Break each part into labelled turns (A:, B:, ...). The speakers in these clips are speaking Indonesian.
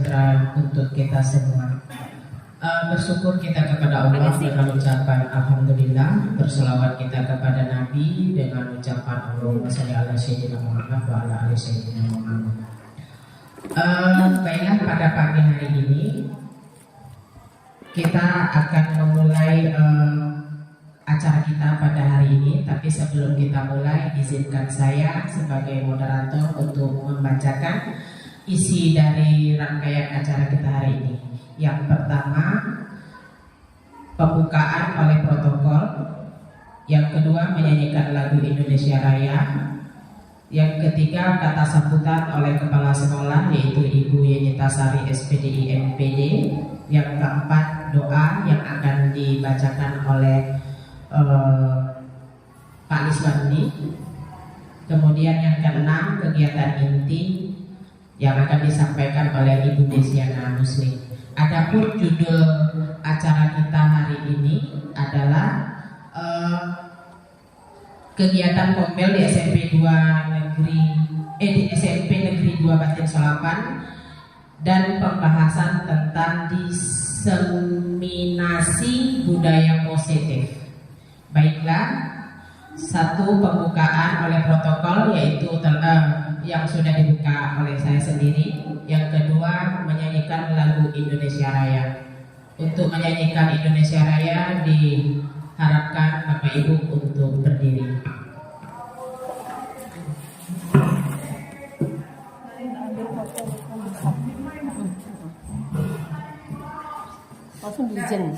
A: sejahtera untuk kita semua. Bersyukur kita kepada Allah dengan ucapan Alhamdulillah, berselawat kita kepada Nabi dengan ucapan Allahumma shalli ala sayyidina Muhammad wa ala ali sayyidina Muhammad. Baiklah, pada pagi hari ini kita akan memulai acara kita pada hari ini. Tapi sebelum kita mulai, izinkan saya sebagai moderator untuk membacakan isi dari rangkaian acara kita hari ini. Yang pertama, pembukaan oleh protokol. Yang kedua, menyanyikan lagu Indonesia Raya. Yang ketiga, kata sambutan oleh kepala sekolah, yaitu Ibu Yenita Sari SPDI NPD. Yang keempat, doa yang akan dibacakan oleh Pak Liswandi. Kemudian yang keenam, kegiatan inti yang akan disampaikan oleh Ibu Desiana Muslim. Adapun judul acara kita hari ini adalah kegiatan Kombel di SMP 2 Negeri di SMP Negeri 2 Batin Solapan dan pembahasan tentang diseminasi budaya positif. Baiklah, satu, pembukaan oleh protokol, yaitu yang sudah dibuka oleh saya sendiri. Yang kedua, menyanyikan lagu Indonesia Raya. Untuk menyanyikan Indonesia Raya diharapkan Bapak Ibu untuk berdiri.
B: Langsung dijen.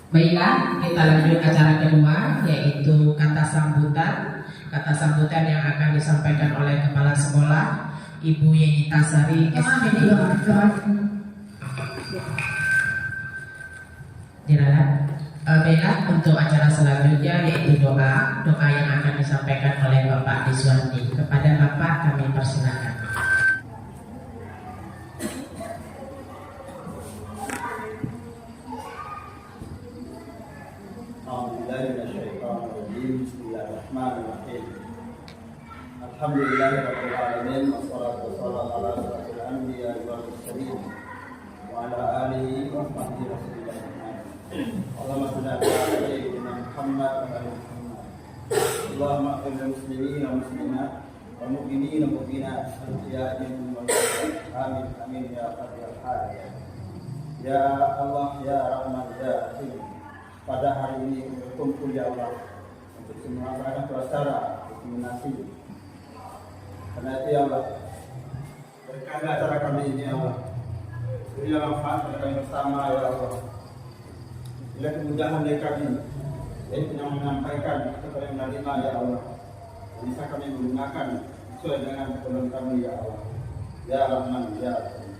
A: Baiklah, kita lanjut acara kedua, yaitu kata sambutan. Kata sambutan yang akan disampaikan oleh kepala sekolah, Ibu Yenita Sari SPDI. Baiklah, untuk acara selanjutnya yaitu doa yang akan disampaikan oleh Bapak Liswandi. Kepada Bapak kami persilakan.
C: Bismillahirrahmanirrahim. Alhamdulillahirabbil alamin wassalatu wassalamu ala asyrofil anbiya'i wal mursalin wa ala alihi wa sahbihi rasulillah. Allahumma shalli ala sayyidina Muhammad wa ala Muhammad. Allahumma ighfir lil muslimin wal muslimat wal mu'minin wal mu'minat al-ahya'i minhum wal amwat. Amin amin ya rabbal alamin. Ya Allah, ya Rahman, ya Rahim. Pada hari ini berkumpul ya Allah untuk semua masyarakat bersecara diskriminasi. Karena itu ya Allah, berkah acara kami ini ya Allah, berilah manfaat pada kami bersama ya Allah. Bila kemudahan dari kami yang menyampaikan kepada yang menerima ya Allah. Bisa kami menggunakan sesuai dengan keperluan kami ya Allah. Ya Rahman ya Rahim.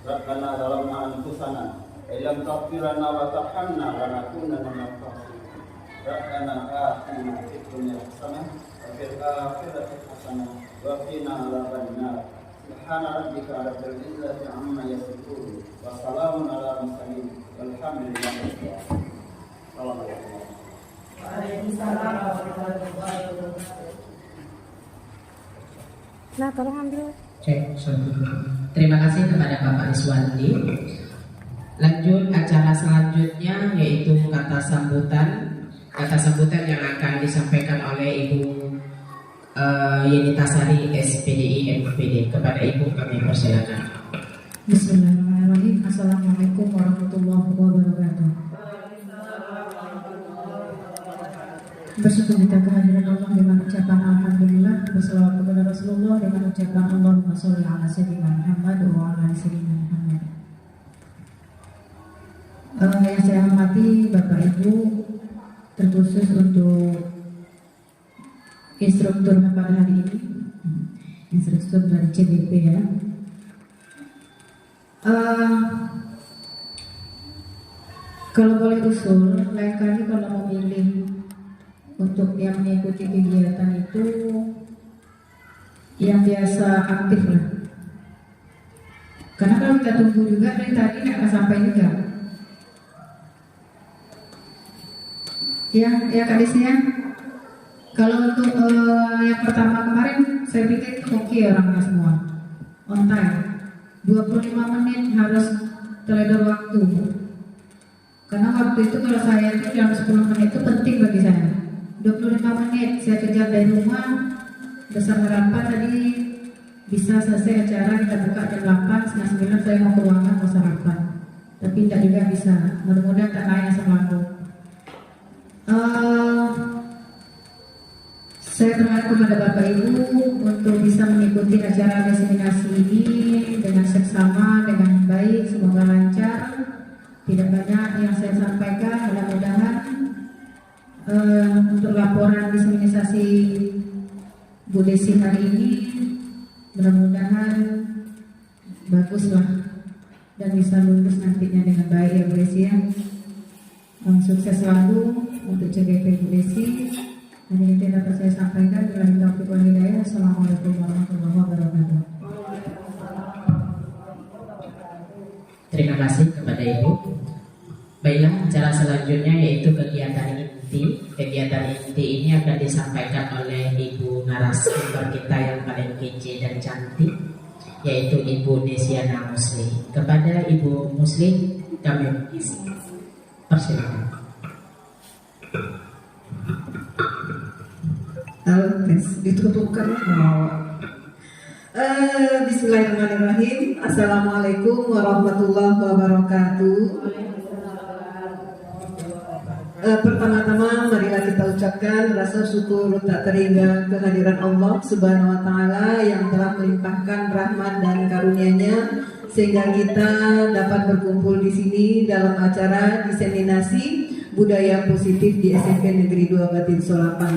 C: Rabbana zalamna anfusana illam taghfir lana wa tarhamna lanakunanna minal khasirin. Rabbana atina fid dunya hasanah wa fil akhirati hasanah wa qina adzabannar. Subhana rabbika rabbil izzati amma yasifun wa salamun ala mursalin walhamdulillahi rabbil alamin. Assalamualaikum.
B: Waalaikumsalam warahmatullahi wabarakatuh. Nah, tolong ambil.
A: Cek, satu. Terima kasih kepada Bapak Iswandi. Lanjut acara selanjutnya yaitu kata sambutan yang akan disampaikan oleh Ibu Yeni Tasari SPDI MPD. Kepada Ibu kami persilakan.
D: Bismillahirrahmanirrahim. Assalamualaikum warahmatullahi wabarakatuh. Bersyukur kita kehadiran Allah dengan ucapan Alhamdulillah, bersalawat kepada Rasulullah dengan ucapan Allahumma sholli ala sayyidina Muhammad wa ala sayyidina Muhammad. Yang saya hormati Bapak Ibu, terkhusus untuk instruktur pada hari ini, instruktur dari CBP ya. Kalau boleh usul, lain kali kalau memilih untuk yang mengikuti kegiatan itu yang biasa aktif lah. Karena kalau kita tunggu juga dari tadi nggak akan sampai juga. Ya kadisnya. Kalau untuk yang pertama kemarin saya pikir itu oke orangnya semua on time. 25 menit harus teledor waktu. Karena waktu itu kalau saya itu jam 10 menit itu penting bagi saya. 25 menit saya kejar dari rumah bersama rapat tadi bisa selesai acara, kita buka jam 8, setengah 9 saya mau ke ruangan mau sarapan. Tapi tidak juga bisa, mudah-mudahan tak lain selalu. Saya berharap kepada Bapak Ibu untuk bisa mengikuti acara diseminasi ini dengan seksama, dengan baik, semoga lancar. Tidak banyak yang saya sampaikan, mudah-mudahan untuk laporan diseminasi Bu Desi hari ini mudah-mudahan baguslah dan bisa lulus nantinya dengan baik ya Bu Desi ya. Sukses selalu untuk CGP Bu Desi. Hanya itu yang dapat saya sampaikan. Billahi taufiq wal hidayah. Assalamualaikum warahmatullahi wabarakatuh.
A: Terima kasih kepada Ibu. Baiklah, acara selanjutnya yaitu kegiatan inti. Kegiatan inti ini akan disampaikan oleh Ibu narasumber kita yang paling kece dan cantik, yaitu Ibu Desiana Musli. Kepada Ibu Musli kami persilakan.
E: Ditutupkan Bismillahirrahmanirrahim. Assalamualaikum warahmatullahi wabarakatuh. Pertama-tama marilah kita ucapkan rasa syukur tak terhingga kehadiran Allah Subhanahu wa taala yang telah melimpahkan rahmat dan karunia-Nya sehingga kita dapat berkumpul di sini dalam acara diseminasi budaya positif di SMP Negeri 2 Batin Solapan.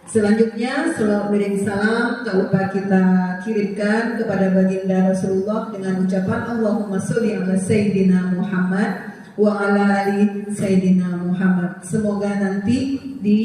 E: Selanjutnya selawat beriring salam tak lupa kita kirimkan kepada baginda Rasulullah dengan ucapan Allahumma sholli ala sayyidina Muhammad wa ala ali sayyidina Muhammad. Semoga nanti di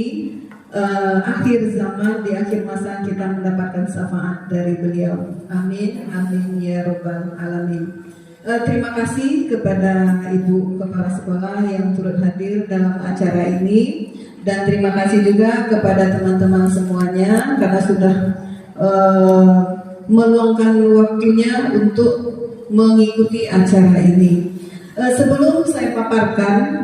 E: akhir zaman, di akhir masa kita mendapatkan syafaat dari beliau. Amin, amin ya robbal alamin. Terima kasih kepada Ibu Kepala Sekolah yang turut hadir dalam acara ini. Dan terima kasih juga kepada teman-teman semuanya karena sudah meluangkan waktunya untuk mengikuti acara ini. Sebelum saya paparkan,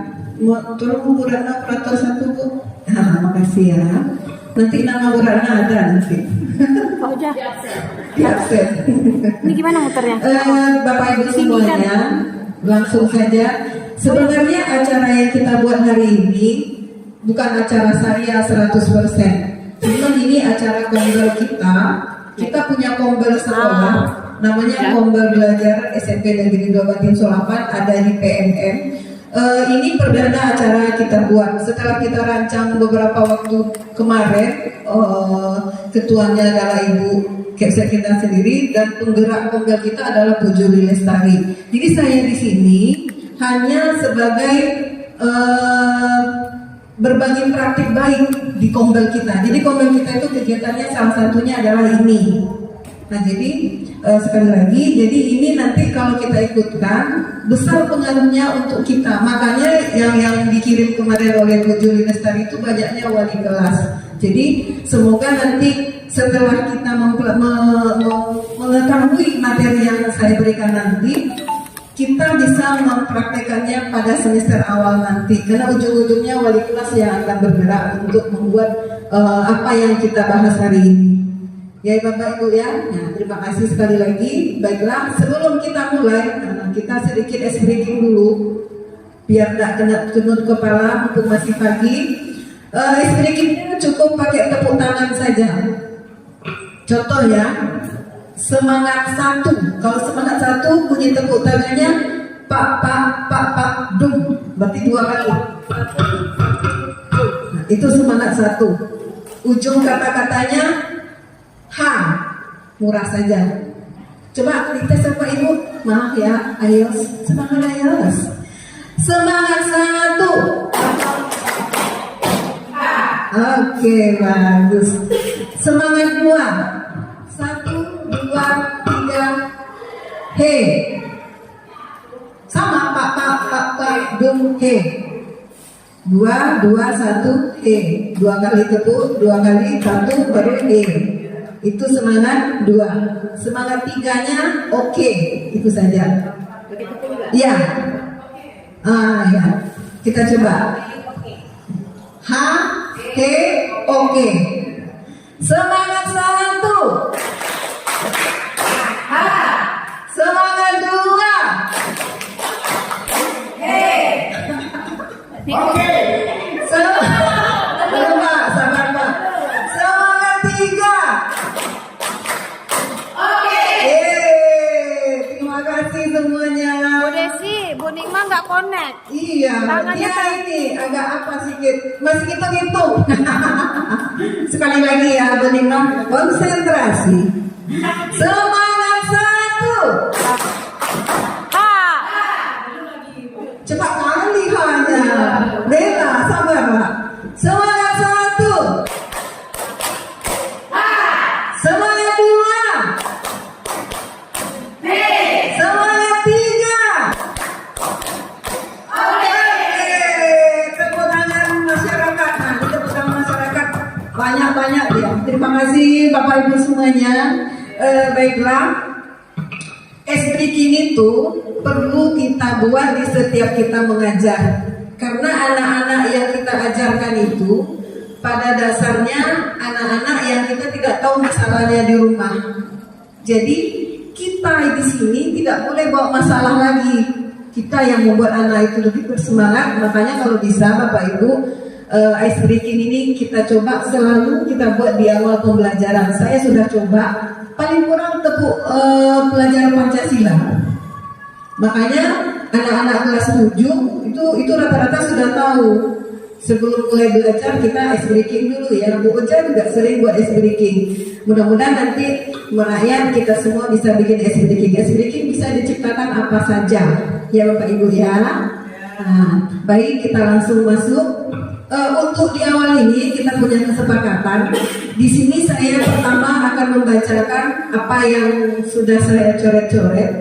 E: tolong Bu Ratna operator satu Bu. Makasih ya. Nanti nama Bu Ratna ada nanti.
B: Oh udah.
E: Absen.
B: Ini gimana muternya?
E: Bapak Ibu semuanya, langsung saja. Sebenarnya acara yang kita buat hari ini bukan acara saya 100%. Cuma ini acara kombel kita. Kita punya kombel sekolah, namanya kombel belajar SMP Negeri 2 Batin Solapan, ada di PMM. Ini perdana acara kita buat setelah kita rancang beberapa waktu kemarin. Ketuanya adalah Ibu Kepsek kita sendiri dan penggerak Kombel kita adalah Bu Juli Lestari. Jadi saya di sini hanya sebagai berbagi praktik baik di Kombel kita. Jadi Kombel kita itu kegiatannya salah satunya adalah ini. Nah jadi sekali lagi, jadi ini nanti kalau kita ikutkan besar pengaruhnya untuk kita. Makanya yang dikirim kemarin oleh Bu Juli Lestari itu banyaknya wali kelas. Jadi semoga nanti setelah kita mengetahui materi yang saya berikan nanti, kita bisa mempraktekannya pada semester awal nanti. Karena ujung-ujungnya wali kelas yang akan bergerak untuk membuat apa yang kita bahas hari ini. Ya Bapak Ibu ya, nah, terima kasih sekali lagi. Baiklah, sebelum kita mulai, kita sedikit ice breaking dulu, biar tidak kena kenut kepala untuk masih pagi. Ice breaking ini cukup pakai tepuk tangan saja. Contoh ya, semangat satu. Kalau semangat satu, bunyi tepuk tangannya pak dum, berarti 2 kali. Nah, itu semangat satu. Ujung kata-katanya ha, murah saja. Coba dites Bapak Ibu. Maaf ya, ayo semangat ayo. Semangat satu. Oke, bagus. Semangat 2. 1, 2, 3. He. Sama pak dum he. 2, 2, 1 he. 2 kali tepuk, 2 kali 1 baru he. Itu semangat 2. Semangat 3-nya oke. Itu saja. Iya. Ya. Kita coba. Ha, he, oke. Semangat 1. Ha. Semangat 2. He. Oke. Sabar Pak. Semangat 3. Semuanya.
B: Bu Desi, Bu Ningma nggak connect.
E: Iya,
B: tangannya
E: dia ini agak apa sedikit, masih hitung-hitung. Sekali lagi ya, Bu Ningma, konsentrasi. Semangat 1. Cepat kali hanya. Bella, sabar Pak. Semangat 1. Semangat 2. Semangat 3. Oke. Tepuk tangan masyarakat. Nah, tepuk tangan masyarakat banyak-banyak ya. Terima kasih Bapak Ibu semuanya. Baiklah. Breaking itu perlu kita buat di setiap kita mengajar. Karena anak-anak yang kita ajarkan itu pada dasarnya anak-anak yang kita tidak tahu masalahnya di rumah. Jadi kita di sini tidak boleh bawa masalah lagi. Kita yang membuat anak itu lebih bersemangat. Makanya kalau bisa Bapak Ibu, ice breaking ini kita coba selalu kita buat di awal pembelajaran. Saya sudah coba paling kurang tepuk pelajaran Pancasila. Makanya anak-anak kelas 7 itu rata-rata sudah tahu. Sebelum mulai belajar kita ice breaking dulu ya. Bu Oja juga sering buat ice breaking. Mudah-mudahan nanti merakyat kita semua bisa bikin ice breaking. Ice breaking bisa diciptakan apa saja ya Bapak Ibu ya. Baik, kita langsung masuk. Untuk di awal ini kita punya kesepakatan. Di sini saya pertama akan membacakan apa yang sudah saya coret-coret.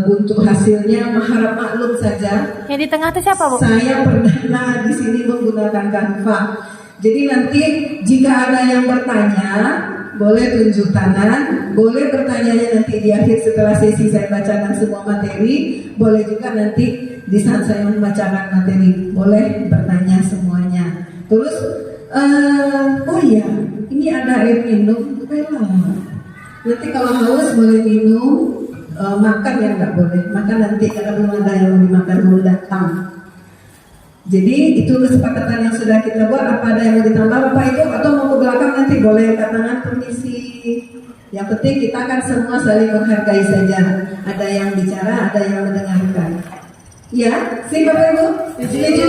E: Untuk hasilnya harap maklum saja.
B: Yang di tengah itu siapa, Bu?
E: Saya pernah di sini menggunakan Canva. Jadi nanti jika ada yang bertanya, boleh tunjuk tangan, boleh bertanyanya nanti di akhir setelah sesi saya bacakan semua materi, boleh juga nanti di saat saya membacakan materi, boleh bertanya semuanya. Terus, oh iya, ini ada air minum, nanti kalau haus boleh minum. Makan yang nggak boleh, makan nanti karena belum ada yang mau dimakan belum datang. Jadi itu kesepakatan yang sudah kita buat. Apa ada yang mau ditambah Bapak Ibu atau mau ke belakang nanti boleh angkat tangan permisi. Yang penting kita kan semua saling menghargai saja. Ada yang bicara, ada yang mendengarkan. Ya, sih Bapak Ibu? Setuju?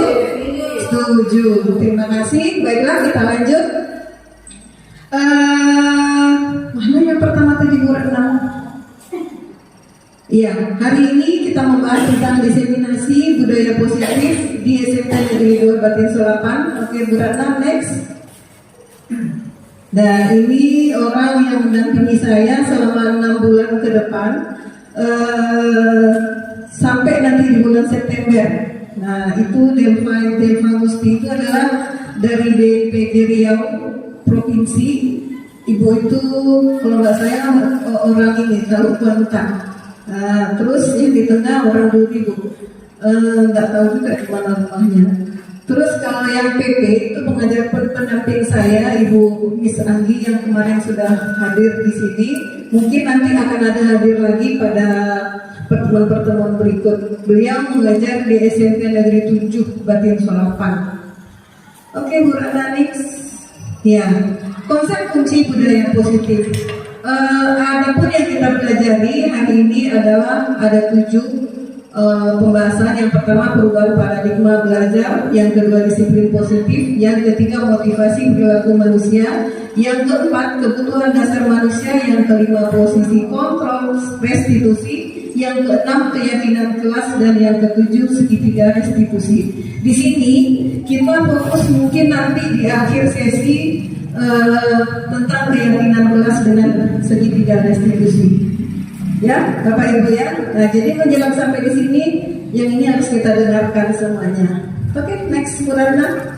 E: Setuju. Terima kasih. Baiklah, kita lanjut. Mana yang pertama tadi Bu Ratna? Iya, hari ini kita membahas tentang diseminasi budaya positif di SMP Negeri 2 Batin Solapan. Oke, Bu Ratna, next. Dan ini orang yang mendampingi saya selama 6 bulan ke depan, sampai nanti di bulan September. Nah, itu Delva Musti itu adalah dari DPG Riau Provinsi. Ibu itu kalau nggak saya orang ini kalau Kuantan. Nah, terus yang di tengah orang Duri Bu, nggak tahu juga di mana rumahnya. Terus kalau yang PP itu pengajar pendamping saya Ibu Miss Anggi yang kemarin sudah hadir di sini. Mungkin nanti akan ada hadir lagi pada pertemuan-pertemuan berikut. Beliau mengajar di SMP Negeri 7 Batin Solapan. Oke, Bu Ratna, next. Ya, konsep kunci budaya positif. Adapun yang kita pelajari hari ini adalah ada 7 pembahasan. Yang pertama perubahan paradigma belajar, yang kedua disiplin positif, yang ketiga motivasi perilaku manusia, yang keempat kebutuhan dasar manusia, yang kelima posisi kontrol restitusi, yang keenam keyakinan kelas, dan yang ketujuh segitiga restitusi. Di sini kita fokus mungkin nanti di akhir sesi tentang keyakinan kelas dengan segitiga restitusi. Ya, Bapak Ibu ya. Nah, jadi menjelang sampai di sini, yang ini harus kita dengarkan semuanya. Oke, next Bu Ratna.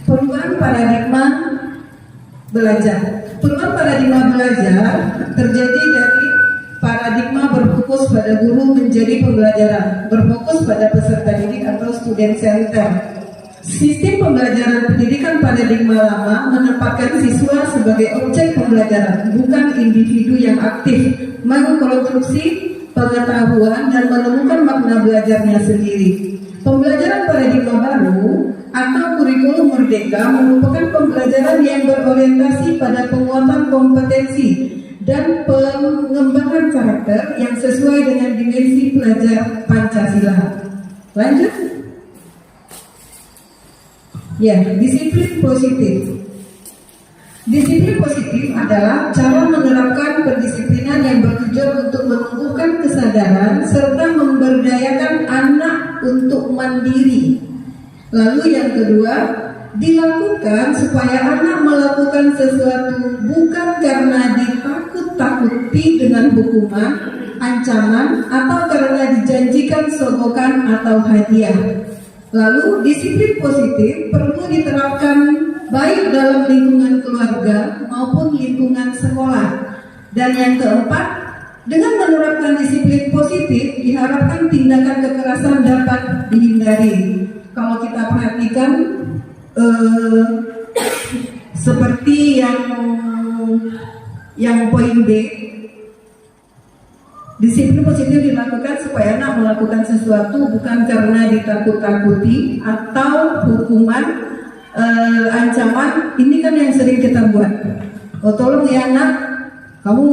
E: Perubahan paradigma belajar. Perubahan paradigma belajar terjadi dari paradigma berfokus pada guru menjadi pembelajaran, berfokus pada peserta didik atau student center. Sistem pembelajaran pendidikan paradigma lama menempatkan siswa sebagai objek pembelajaran, bukan individu yang aktif mengkonstruksi pengetahuan dan menemukan makna belajarnya sendiri. Pembelajaran paradigma baru atau kurikulum merdeka merupakan pembelajaran yang berorientasi pada penguatan kompetensi dan pengembangan karakter yang sesuai dengan dimensi pelajar Pancasila. Lanjut. Ya, disiplin positif. Disiplin positif adalah cara menerapkan pendisiplinan yang bertujuan untuk menumbuhkan kesadaran serta memberdayakan anak untuk mandiri. Lalu yang kedua, dilakukan supaya anak melakukan sesuatu bukan karena ditakut-takuti dengan hukuman, ancaman, atau karena dijanjikan sogokan atau hadiah. Lalu disiplin positif perlu diterapkan baik dalam lingkungan keluarga maupun lingkungan sekolah. Dan yang keempat, dengan menerapkan disiplin positif diharapkan tindakan kekerasan dapat dihindari. Kalau kita perhatikan seperti yang poin B, disiplin positif dilakukan supaya anak melakukan sesuatu bukan karena ditakut-takuti atau hukuman, ancaman. Ini kan yang sering kita buat. Oh, tolong ya anak, kamu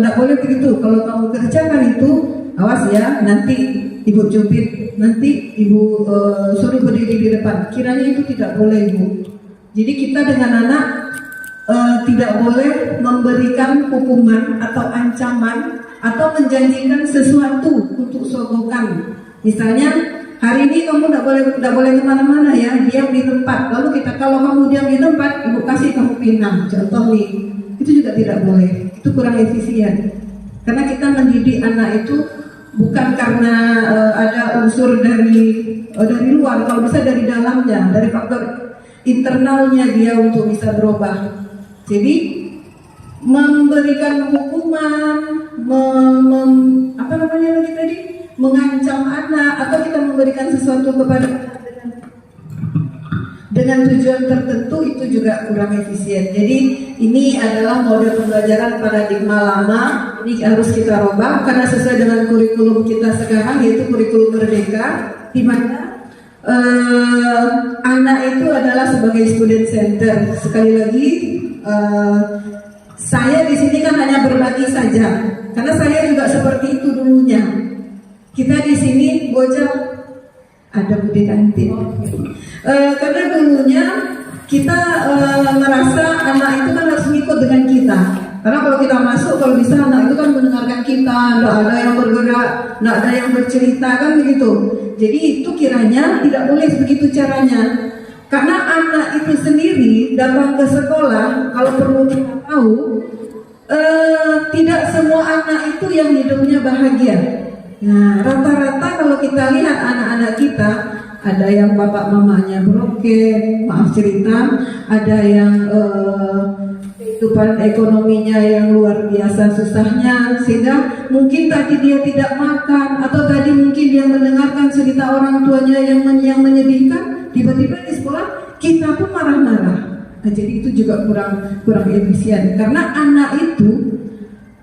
E: tidak boleh begitu. Kalau kamu kerjakan itu, awas ya, nanti ibu cubit, nanti ibu suruh berdiri di depan. Kiranya itu tidak boleh, Ibu. Jadi kita dengan anak tidak boleh memberikan hukuman atau ancaman atau menjanjikan sesuatu untuk sogokan. Misalnya hari ini kamu tidak boleh kemana-mana ya, diam di tempat. Lalu kalau kamu diam di tempat, ibu kasih kamu pinang. Contoh nih, itu juga tidak boleh. Itu kurang efisien. Karena kita mendidik anak itu bukan karena ada unsur dari luar, kalau bisa dari dalamnya, dari faktor internalnya dia untuk bisa berubah. Jadi memberikan hukuman, mengancam anak, atau kita memberikan sesuatu kepada anak dengan tujuan tertentu, itu juga kurang efisien. Jadi ini adalah model pembelajaran paradigma lama. Ini harus kita rubah karena sesuai dengan kurikulum kita sekarang, yaitu kurikulum merdeka, di mana anak itu adalah sebagai student center. Sekali lagi, saya di sini kan hanya berbagi saja, karena saya juga seperti itu dulunya. Kita di sini bocah ada Budi Kantin. Karena dulunya kita merasa anak itu kan harus ngikut dengan kita. Karena kalau kita masuk, kalau bisa anak itu kan mendengarkan kita, nggak ada yang bergerak, nggak ada yang bercerita kan begitu. Jadi itu kiranya tidak boleh begitu caranya. Karena anak itu sendiri datang ke sekolah, kalau perlu kita tahu, tidak semua anak itu yang hidupnya bahagia. Nah, rata-rata kalau kita lihat anak-anak kita, ada yang bapak mamanya broken, maaf cerita, ada yang kehidupan ekonominya yang luar biasa susahnya, sehingga mungkin tadi dia tidak makan, atau tadi mungkin dia mendengarkan cerita orang tuanya yang menyedihkan, tiba-tiba di sekolah kita pun marah-marah. Nah, jadi itu juga kurang efisien, karena anak itu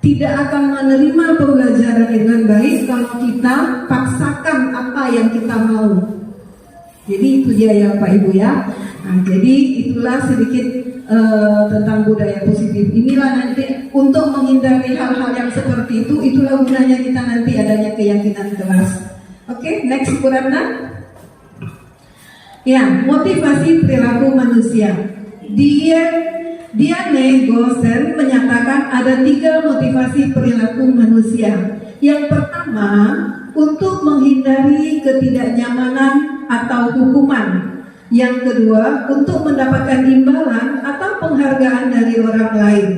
E: tidak akan menerima pembelajaran dengan baik kalau kita paksakan apa yang kita mau. Jadi itu dia ya Pak Ibu ya. Nah, jadi itulah sedikit tentang budaya positif. Inilah nanti untuk menghindari hal-hal yang seperti itu, itulah gunanya kita nanti adanya keyakinan kelas. Oke, next Purana. Ya, motivasi perilaku manusia. Diane Gosen menyatakan ada 3 motivasi perilaku manusia. Yang pertama, untuk menghindari ketidaknyamanan atau hukuman. Yang kedua, untuk mendapatkan imbalan atau penghargaan dari orang lain.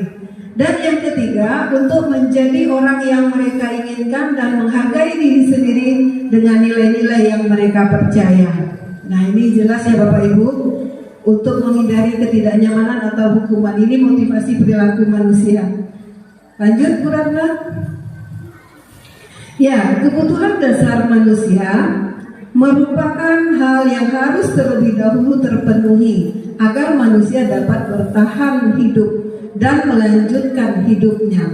E: Dan yang ketiga, untuk menjadi orang yang mereka inginkan dan menghargai diri sendiri dengan nilai-nilai yang mereka percaya. Nah, ini jelas ya Bapak Ibu, untuk menghindari ketidaknyamanan atau hukuman, ini motivasi perilaku manusia. Lanjut Bu Ratna. Ya, kebutuhan dasar manusia merupakan hal yang harus terlebih dahulu terpenuhi agar manusia dapat bertahan hidup dan melanjutkan hidupnya.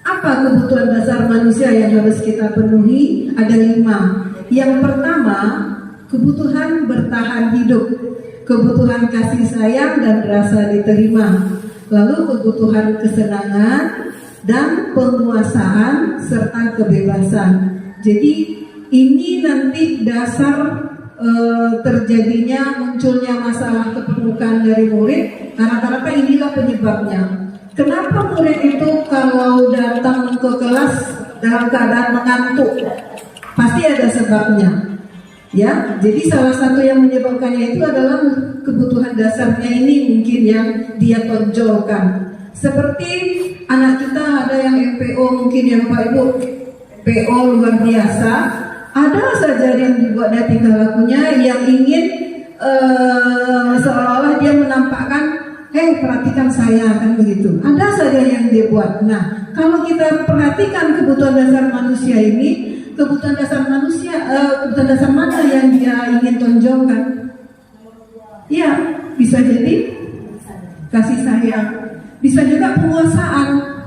E: Apa kebutuhan dasar manusia yang harus kita penuhi? Ada 5. Yang pertama, kebutuhan bertahan hidup, kebutuhan kasih sayang dan rasa diterima, lalu kebutuhan kesenangan dan penguasaan serta kebebasan. Jadi ini nanti dasar terjadinya munculnya masalah kepemukaan dari murid. Rata-rata inilah penyebabnya. Kenapa murid itu kalau datang ke kelas dalam keadaan mengantuk? Pasti ada sebabnya. Ya, jadi salah satu yang menyebabkannya itu adalah kebutuhan dasarnya ini mungkin yang dia tonjolkan. Seperti anak kita ada yang MPO mungkin ya Bapak Ibu, MPO luar biasa. Ada saja yang dibuat dari tingkah lakunya yang ingin seolah-olah dia menampakkan, perhatikan saya, kan begitu. Ada saja yang dia buat. Nah, kalau kita perhatikan kebutuhan dasar manusia ini, kebutuhan dasar mana yang dia ingin tonjolkan? Ya, bisa jadi kasih sayang, bisa juga penguasaan.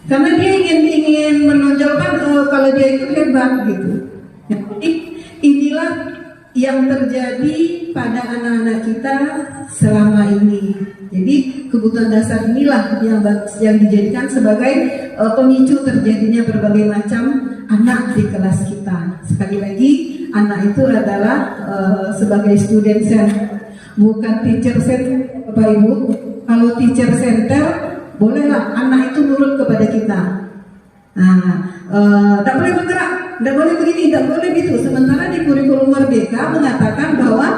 E: Karena dia ingin menonjolkan kalau dia itu hebat gitu. Jadi inilah yang terjadi pada anak-anak kita selama ini. Jadi kebutuhan dasar inilah yang dijadikan sebagai pemicu terjadinya berbagai macam anak di kelas kita. Sekali lagi, anak itu adalah sebagai student center, bukan teacher center, Bapak Ibu. Kalau teacher center, bolehlah anak itu nurut kepada kita. Nah, tak boleh bergerak, tak boleh begini, tak boleh gitu. Sementara di kurikulum Merdeka mengatakan bahwa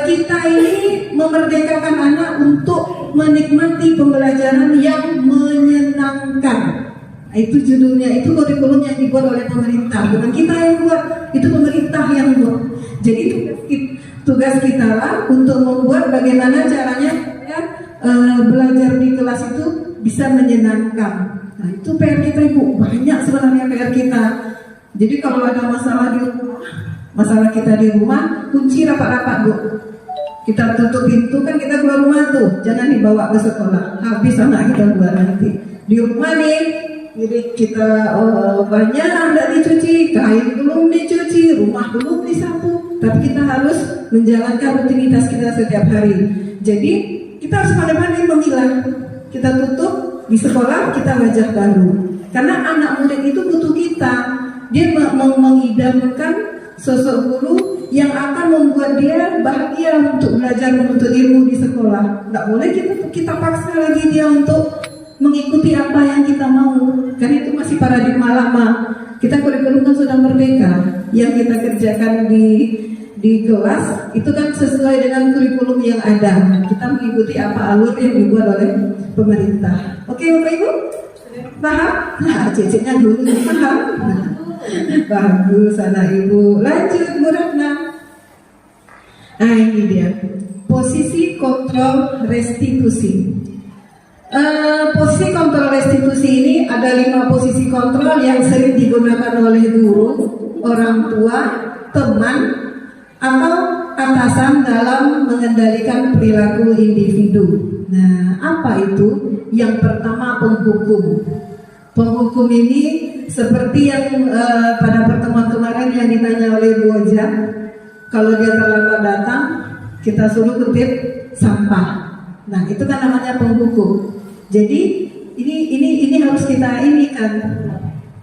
E: kita ini memerdekakan anak untuk menikmati pembelajaran yang menyenangkan. Itu judulnya, itu kurikulum yang dibuat oleh pemerintah, bukan kita yang buat, itu pemerintah yang buat. Jadi tugas kita lah untuk membuat bagaimana caranya belajar di kelas itu bisa menyenangkan. Nah, itu PR kita Ibu, banyak sebenarnya PR kita. Jadi kalau ada masalah kita di rumah, kunci rapat-rapat Bu. Kita tutup pintu, kan kita keluar rumah tuh, jangan dibawa ke sekolah. Habis anak kita keluar nanti. Di rumah nih, jadi kita banyak tidak dicuci, kain belum dicuci, rumah belum disapu, tapi kita harus menjalankan rutinitas kita setiap hari. Jadi kita harus pandai-pandai memilah. Kita tutup di sekolah, kita wajah baru. Karena anak murid itu butuh kita. Dia mengidamkan sosok guru yang akan membuat dia bahagia untuk belajar menuntut ilmu di sekolah. Tidak boleh kita paksa lagi dia untuk mengikuti apa yang kita mau, karena itu masih paradigma lama. Kita kurikulum kan sudah merdeka, yang kita kerjakan di kelas itu kan sesuai dengan kurikulum yang ada. Kita mengikuti apa alur yang dibuat oleh pemerintah. Oke Bapak Ibu? Paham? Nah, ceceknya dulu paham. Bagus anak ibu. Lanjut Bu Ratna. Nah ini dia posisi kontrol restitusi. Posisi kontrol restitusi ini ada 5 posisi kontrol yang sering digunakan oleh guru, orang tua, teman, atau atasan dalam mengendalikan perilaku individu. Nah, apa itu? Yang pertama penghukum. Penghukum ini seperti yang pada pertemuan kemarin yang ditanya oleh Bu Oja, kalau dia terlambat datang, kita suruh kutip sampah. Nah, itu kan namanya penghukum. Jadi ini harus kita kan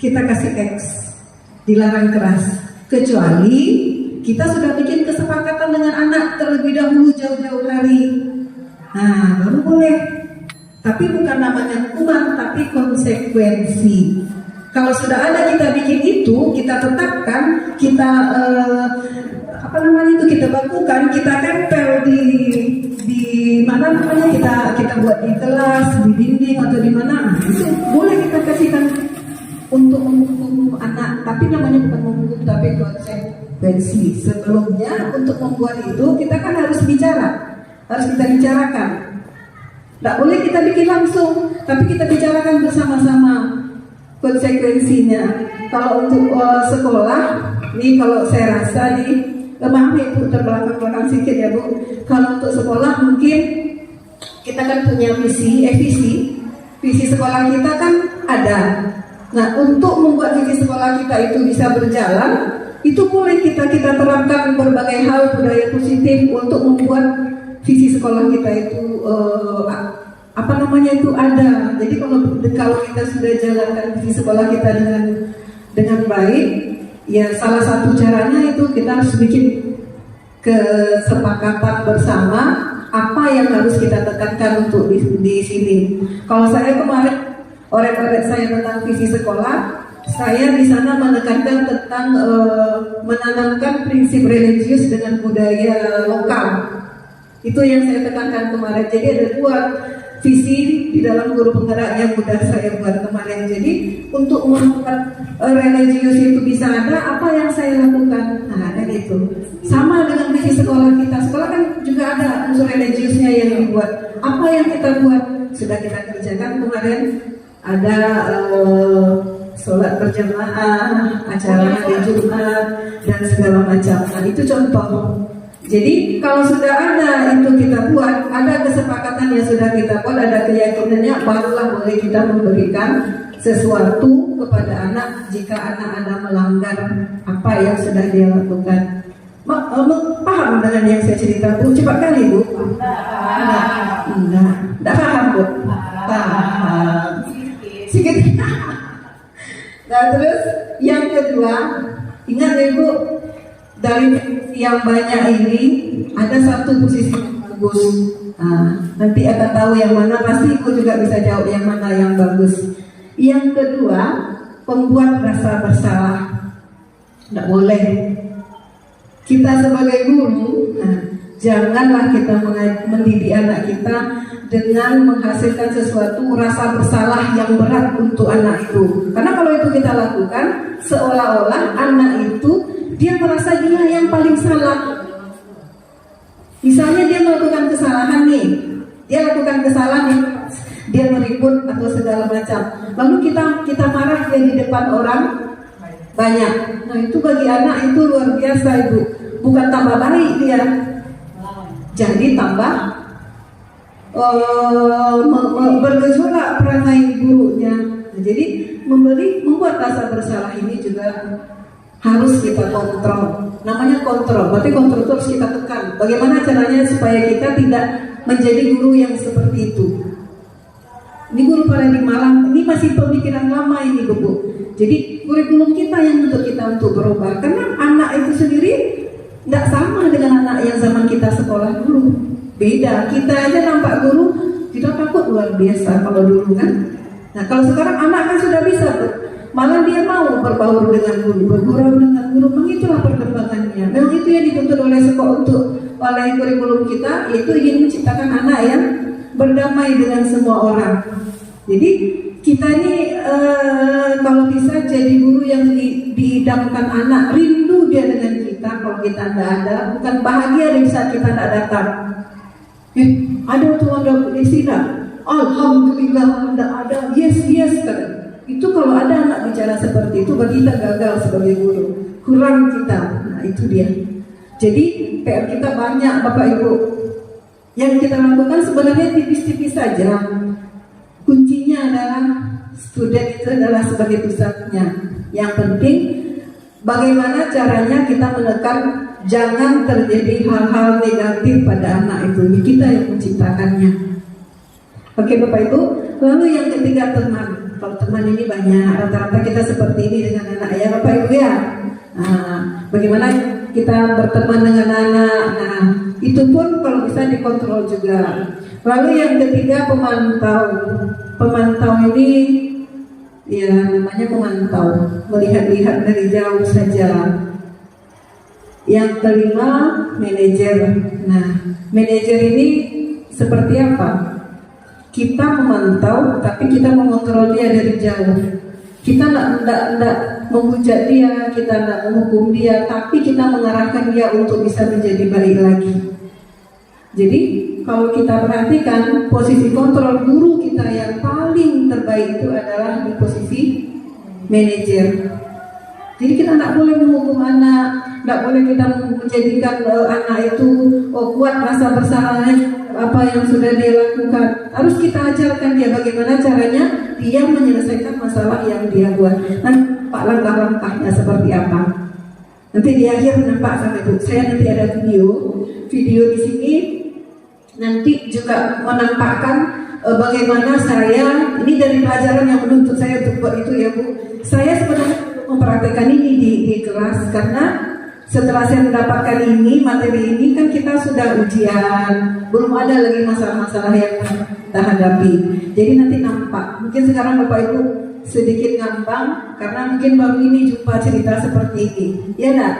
E: kita kasih X, dilarang keras, kecuali kita sudah bikin kesepakatan dengan anak terlebih dahulu jauh-jauh hari. Nah, baru boleh. Tapi bukan namanya hukuman, tapi konsekuensi. Kalau sudah ada kita bikin itu, kita tetapkan, kita kita bakukan, kita tempel di mana namanya kita buat di kelas, di dinding atau di mana, itu boleh kita kasihkan untuk menghukum anak, tapi namanya bukan menghukum tapi konsekuensi. Sebelumnya untuk membuat itu kita kan harus kita bicarakan. Tidak boleh kita bikin langsung, tapi kita bicarakan bersama-sama konsekuensinya. Kalau untuk sekolah, nih kalau saya rasa nih, maaf ya Bu, terbelakang sedikit ya Bu. Kalau untuk sekolah mungkin kita kan punya visi sekolah kita kan ada. Nah, untuk membuat visi sekolah kita itu bisa berjalan, itu boleh kita terapkan berbagai hal budaya positif untuk membuat visi sekolah kita itu ada. Jadi kalau kita sudah jalankan visi sekolah kita dengan baik, ya salah satu caranya itu kita harus bikin kesepakatan bersama apa yang harus kita tekankan untuk di sini. Kalau saya kemarin oret-oret saya tentang visi sekolah, saya di sana menekankan tentang menanamkan prinsip religius dengan budaya lokal. Itu yang saya tekankan kemarin. Jadi ada 2 visi di dalam guru penggerak yang sudah saya buat kemarin. Jadi untuk membuat religius itu bisa ada, apa yang saya lakukan? Nah, kan itu. Sama dengan visi sekolah kita. Sekolah kan juga ada unsur religiusnya yang dibuat. Apa yang kita buat? Sudah kita kerjakan kemarin. Ada sholat berjamaah, acara di Jumat, dan segala macam. Nah, itu contoh. Jadi kalau sudah ada itu kita buat, ada kesepakatan yang sudah kita buat, ada keyakinannya, barulah boleh kita memberikan sesuatu kepada anak jika anak ada melanggar apa yang sudah dia lakukan. Paham dengan yang saya cerita Bu? Cepat kali Bu? Enggak paham Bu? Paham sedikit. Nah, terus yang kedua, ingat ya Bu, dari yang banyak ini ada satu posisi bagus. Nah, nanti akan tahu yang mana, pasti Ibu juga bisa jawab yang mana yang bagus. Yang kedua, pembuat rasa bersalah. Tidak boleh. Kita sebagai guru, janganlah kita mendidik anak kita dengan menghasilkan sesuatu rasa bersalah yang berat untuk anak itu. Karena kalau itu kita lakukan, seolah-olah anak itu dia merasa dia yang paling salah. Misalnya dia melakukan kesalahan nih, dia meribut atau segala macam. Lalu kita marah dia di depan orang banyak. Nah, itu bagi anak itu luar biasa Ibu. Bukan tambah baik dia, jadi tambah bergejolak perangai gurunya. Nah, jadi membuat rasa bersalah ini juga harus kita kontrol. Namanya kontrol, berarti kontrol itu harus kita tekan. Bagaimana caranya supaya kita tidak menjadi guru yang seperti itu? Ini guru paradigma lama, ini masih pemikiran lama ini Bu. Jadi kurikulum kita yang untuk kita untuk berubah, karena anak itu sendiri tidak sama dengan anak yang zaman kita sekolah dulu. Beda, kita aja nampak guru kita takut luar biasa kalau dulu kan. Nah kalau sekarang anak kan sudah bisa, malah dia mau berbaur dengan guru, bergurau dengan guru. Memang itulah perkembangannya. Memang itu yang dituntut oleh sekolah oleh kurikulum kita, yaitu ingin menciptakan anak yang berdamai dengan semua orang. Jadi kita ini kalau bisa jadi guru yang diidamkan anak, rindu dia dengan kita. Kalau kita tidak ada, bukan bahagia di saat kita tidak datang. Ada tuan di sini, alhamdulillah tidak ada, yes kan. Itu kalau ada anak bicara seperti itu, berarti kita gagal sebagai guru, kurang kita. Nah itu dia. Jadi PR kita banyak Bapak Ibu. Yang kita lakukan sebenarnya tipis-tipis saja. Kuncinya adalah student itu adalah sebagai pusatnya. Yang penting bagaimana caranya kita menekan jangan terjadi hal-hal negatif pada anak itu. Kita yang menciptakannya. Oke Bapak Ibu. Lalu yang ketiga teman. Kalau teman ini banyak, rata-rata kita seperti ini dengan anak ya Bapak Ibu ya. Nah, bagaimana kita berteman dengan anak. Nah, itu pun kalau bisa dikontrol juga. Lalu yang ketiga pemantau. Pemantau ini ya namanya pemantau, melihat-lihat dari jauh saja. Yang kelima manajer. Nah, manajer ini seperti apa? Kita memantau, tapi kita mengontrol dia dari jauh. Kita tidak menghujat dia, kita tidak menghukum dia, tapi kita mengarahkan dia untuk bisa menjadi baik lagi. Jadi kalau kita perhatikan posisi kontrol guru kita yang paling terbaik itu adalah di posisi manajer. Jadi kita tidak boleh menghukum anak, tidak boleh kita menjadikan anak itu kuat rasa bersalahnya apa yang sudah dia lakukan. Harus kita ajarkan dia bagaimana caranya dia menyelesaikan masalah yang dia buat. Nampak langkah-langkahnya seperti apa. Nanti di akhir nampak sama itu. Saya nanti ada video di sini. Nanti juga menampakkan bagaimana saya, ini dari pelajaran yang menuntut saya untuk buat itu ya Bu. Saya sebenarnya mempraktekkan ini di kelas karena setelah saya mendapatkan ini, materi ini kan kita sudah ujian, belum ada lagi masalah-masalah yang kita hadapi. Jadi nanti nampak, mungkin sekarang Bapak Ibu sedikit ngambang karena mungkin baru ini jumpa cerita seperti ini. Ya enggak?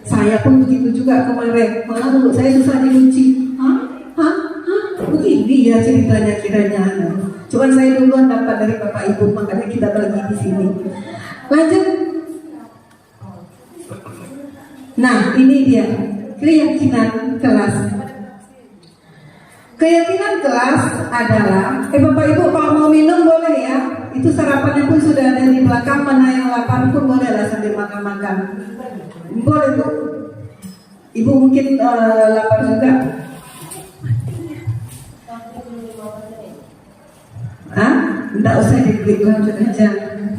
E: Saya pun begitu juga kemarin, malah mulut saya susah dikunci. Begini ya ceritanya kiranya. Cuman saya duluan dapat dari Bapak Ibu, makanya kita bagi di sini. Lanjut. Nah, ini dia keyakinan kelas. Keyakinan kelas adalah, Bapak Ibu kalau mau minum boleh ya. Itu sarapannya pun sudah ada di belakang, mana yang lapar pun boleh lah sambil makan-makan. Boleh Bu. Ibu mungkin lapar juga. Tidak usah dibeli lanjut aja,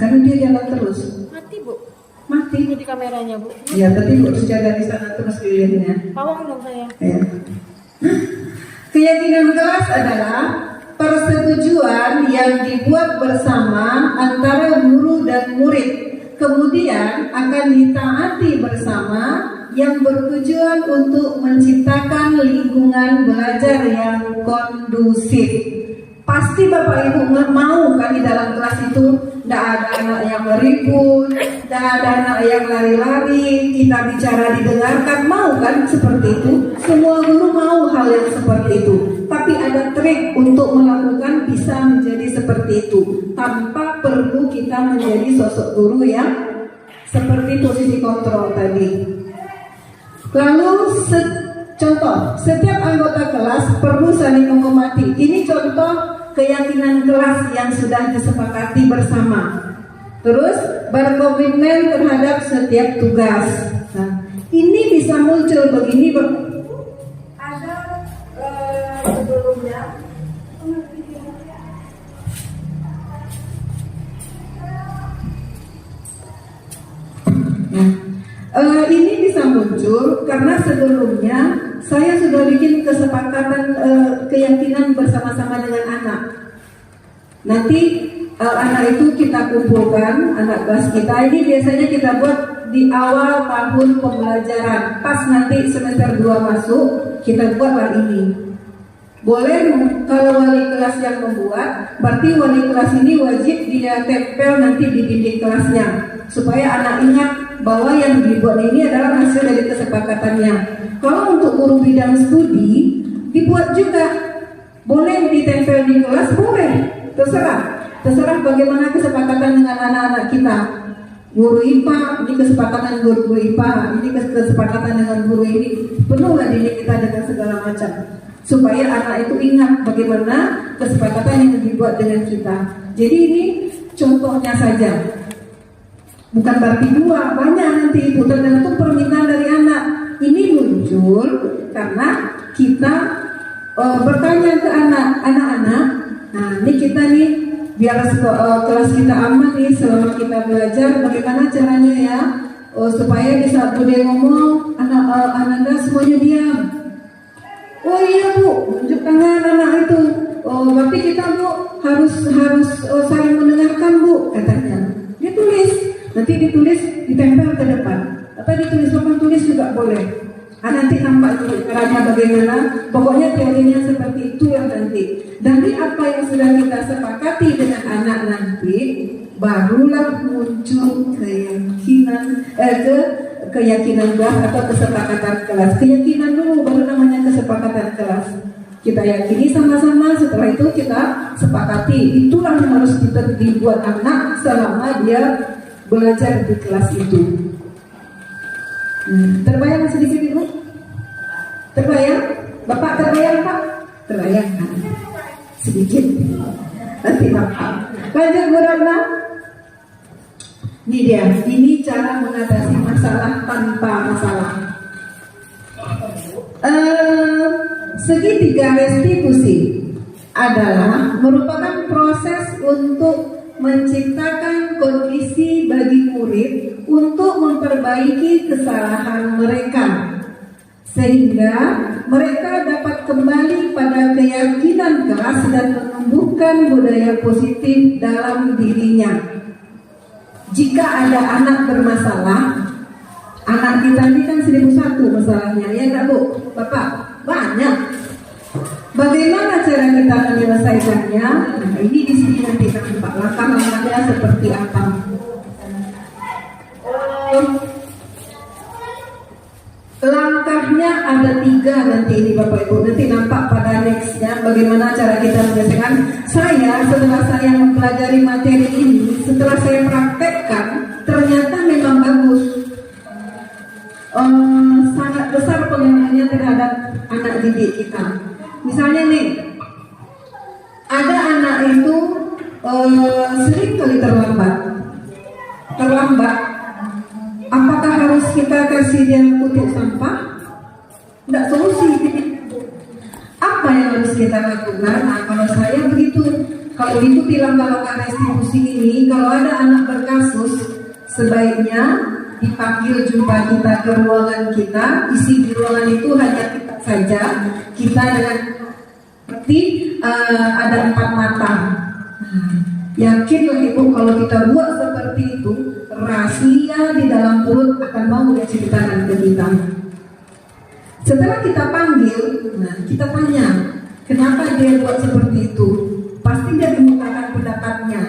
E: karena dia jalan terus.
B: Mati Bu.
E: Mati.
B: Ini di kameranya Bu.
E: Ya, tapi Bu harus jaga di sana terus lilinnya.
B: Pawang dong saya.
E: Ya. Keyakinan kelas adalah persetujuan yang dibuat bersama antara guru dan murid, kemudian akan ditaati bersama, yang bertujuan untuk menciptakan lingkungan belajar yang kondusif. Pasti Bapak Ibu mau kan di dalam kelas itu tidak ada anak yang meribut, tidak ada anak yang lari-lari, kita bicara didengarkan, mau kan seperti itu? Semua guru mau hal yang seperti itu. Tapi ada trik untuk melakukan bisa menjadi seperti itu tanpa perlu kita menjadi sosok guru yang seperti posisi kontrol tadi. Lalu contoh, setiap anggota kelas perlu saling menghormati. Ini contoh keyakinan kelas yang sudah disepakati bersama. Terus berkomitmen terhadap setiap tugas. Nah, ini bisa muncul begini. Ada sebelumnya. Ini bisa muncul karena sebelumnya saya sudah bikin kesepakatan keyakinan bersama-sama dengan anak. Nanti anak itu kita kumpulkan, anak kelas kita ini biasanya kita buat di awal tahun pembelajaran. Pas nanti semester 2 masuk, kita buatlah ini. Boleh kalau wali kelas yang membuat, berarti wali kelas ini wajib dia tempel nanti di dinding kelasnya, supaya anak ingat bahwa yang dibuat ini adalah hasil dari kesepakatannya. Kalau untuk guru bidang studi, dibuat juga. Boleh ditempel di kelas, boleh. Terserah bagaimana kesepakatan dengan anak-anak kita. Guru IPA, ini kesepakatan guru IPA, ini kesepakatan dengan guru ini. Penuhlah diri kita dengan segala macam, supaya anak itu ingat bagaimana kesepakatan yang dibuat dengan kita. Jadi ini contohnya saja, bukan berarti dua, banyak nanti ibu, tergantung permintaan dari anak. Ini muncul karena kita bertanya ke anak-anak. Nah, ini kita nih biar kelas kita aman nih selama kita belajar, bagaimana caranya ya supaya di saat dia ngomong anak-anak semuanya diam. Oh iya bu, tunjuk tangan anak itu. Tapi kita bu harus saling mendengarkan bu, katanya. Dia tulis, nanti ditulis ditempel ke depan, atau ditulis papan tulis juga boleh. Nanti nampak caranya bagaimana. Pokoknya teorinya seperti itu yang nanti. Dari apa yang sudah kita sepakati dengan anak nanti, barulah muncul keyakinan kelas atau kesepakatan kelas. Keyakinan dulu baru namanya kesepakatan kelas. Kita yakini sama-sama, setelah itu kita sepakati. Itulah yang harus kita dibuat anak selama dia belajar di kelas itu. Terbayang sedikit ibu? Terbayang? Bapak terbayang pak? Terbayang kan? Sedikit. Nanti bapak. Lanjut Bu Ratna. Ini dia. Ini cara mengatasi masalah tanpa masalah. Segitiga restitusi adalah merupakan proses untuk menciptakan kondisi bagi murid untuk memperbaiki kesalahan mereka, sehingga mereka dapat kembali pada keyakinan keras dan menumbuhkan budaya positif dalam dirinya. Jika ada anak bermasalah, anak kita ini kan 1001 masalahnya, ya enggak Bu? Bapak, banyak. Bagaimana cara kita menyelesaikannya? Nah, ini di sini nanti nampak langkah-langkahnya seperti apa. Langkahnya ada 3 nanti ini Bapak Ibu. Nanti nampak pada nextnya bagaimana cara kita menyelesaikan. Setelah saya mempelajari materi ini, setelah saya praktekkan, ternyata memang bagus. Sangat besar pengaruhnya terhadap anak didik kita. Misalnya nih, ada anak itu sering kali terlambat. Apakah harus kita kasih dia kutip sampah? Tidak solusi. Apa yang harus kita lakukan? Nah, kalau saya begitu, kalau ikuti langkah-langkah restitusi ini, kalau ada anak berkasus, sebaiknya dipanggil jumpa kita ke ruangan kita. Isi di ruangan itu hanya kita saja. Kita dengan seperti ada 4 mata. Yakinlah ibu, kalau kita buat seperti itu, rahasia di dalam perut akan mau diceritakan ke kita. Setelah kita panggil, nah kita tanya, kenapa dia buat seperti itu? Pasti dia mengungkapkan pendapatnya.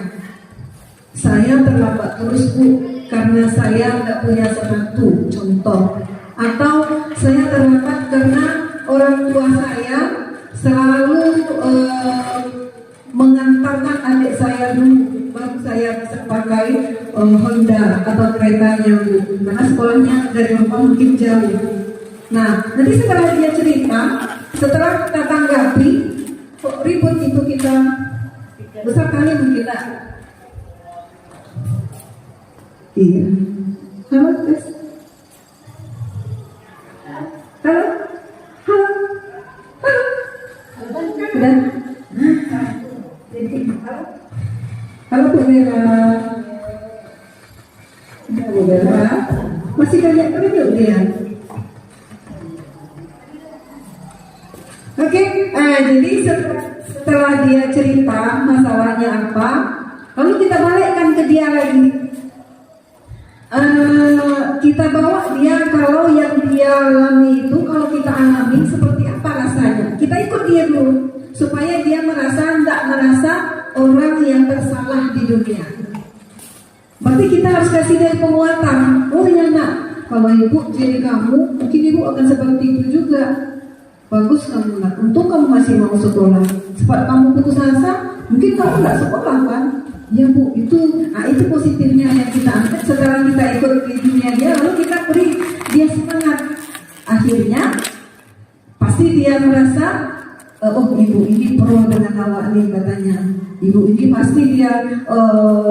E: Saya terlambat terus bu, karena saya tidak punya sepatu, contoh. Atau saya terlambat karena orang tua saya selalu mengantarkan adik saya dulu, baru saya bisa pakai Honda atau keretanya bu, karena sekolahnya dari rumah mungkin jauh. Nah, nanti setelah dia cerita, setelah kita tanggapi, kok ribut itu kita besar kali mungkin kita. Iya. Halo tes. Halo. Udah. Halo Bu Vera. Udah Bu Vera. Masih banyak kerja dia. Oke, jadi setelah dia cerita masalahnya apa, dia lagi. Kita bawa dia, kalau yang dia alami itu, kalau kita alami seperti apa rasanya, kita ikut dia dulu supaya dia tidak merasa orang yang bersalah di dunia. Berarti kita harus kasih dia penguatan. Oh ya nak, kalau ibu jadi kamu, mungkin ibu akan seperti itu juga. Bagus kamu nak, untung kamu masih mau sekolah. Sebab kamu putus asa, mungkin kamu nggak sekolah kan? Ya bu, itu positifnya yang kita angkat. Setelah kita ikut di dunia dia, lalu kita beri dia semangat. Akhirnya pasti dia merasa, oh ibu ini pro dengan awak nih katanya. Ibu ini pasti dia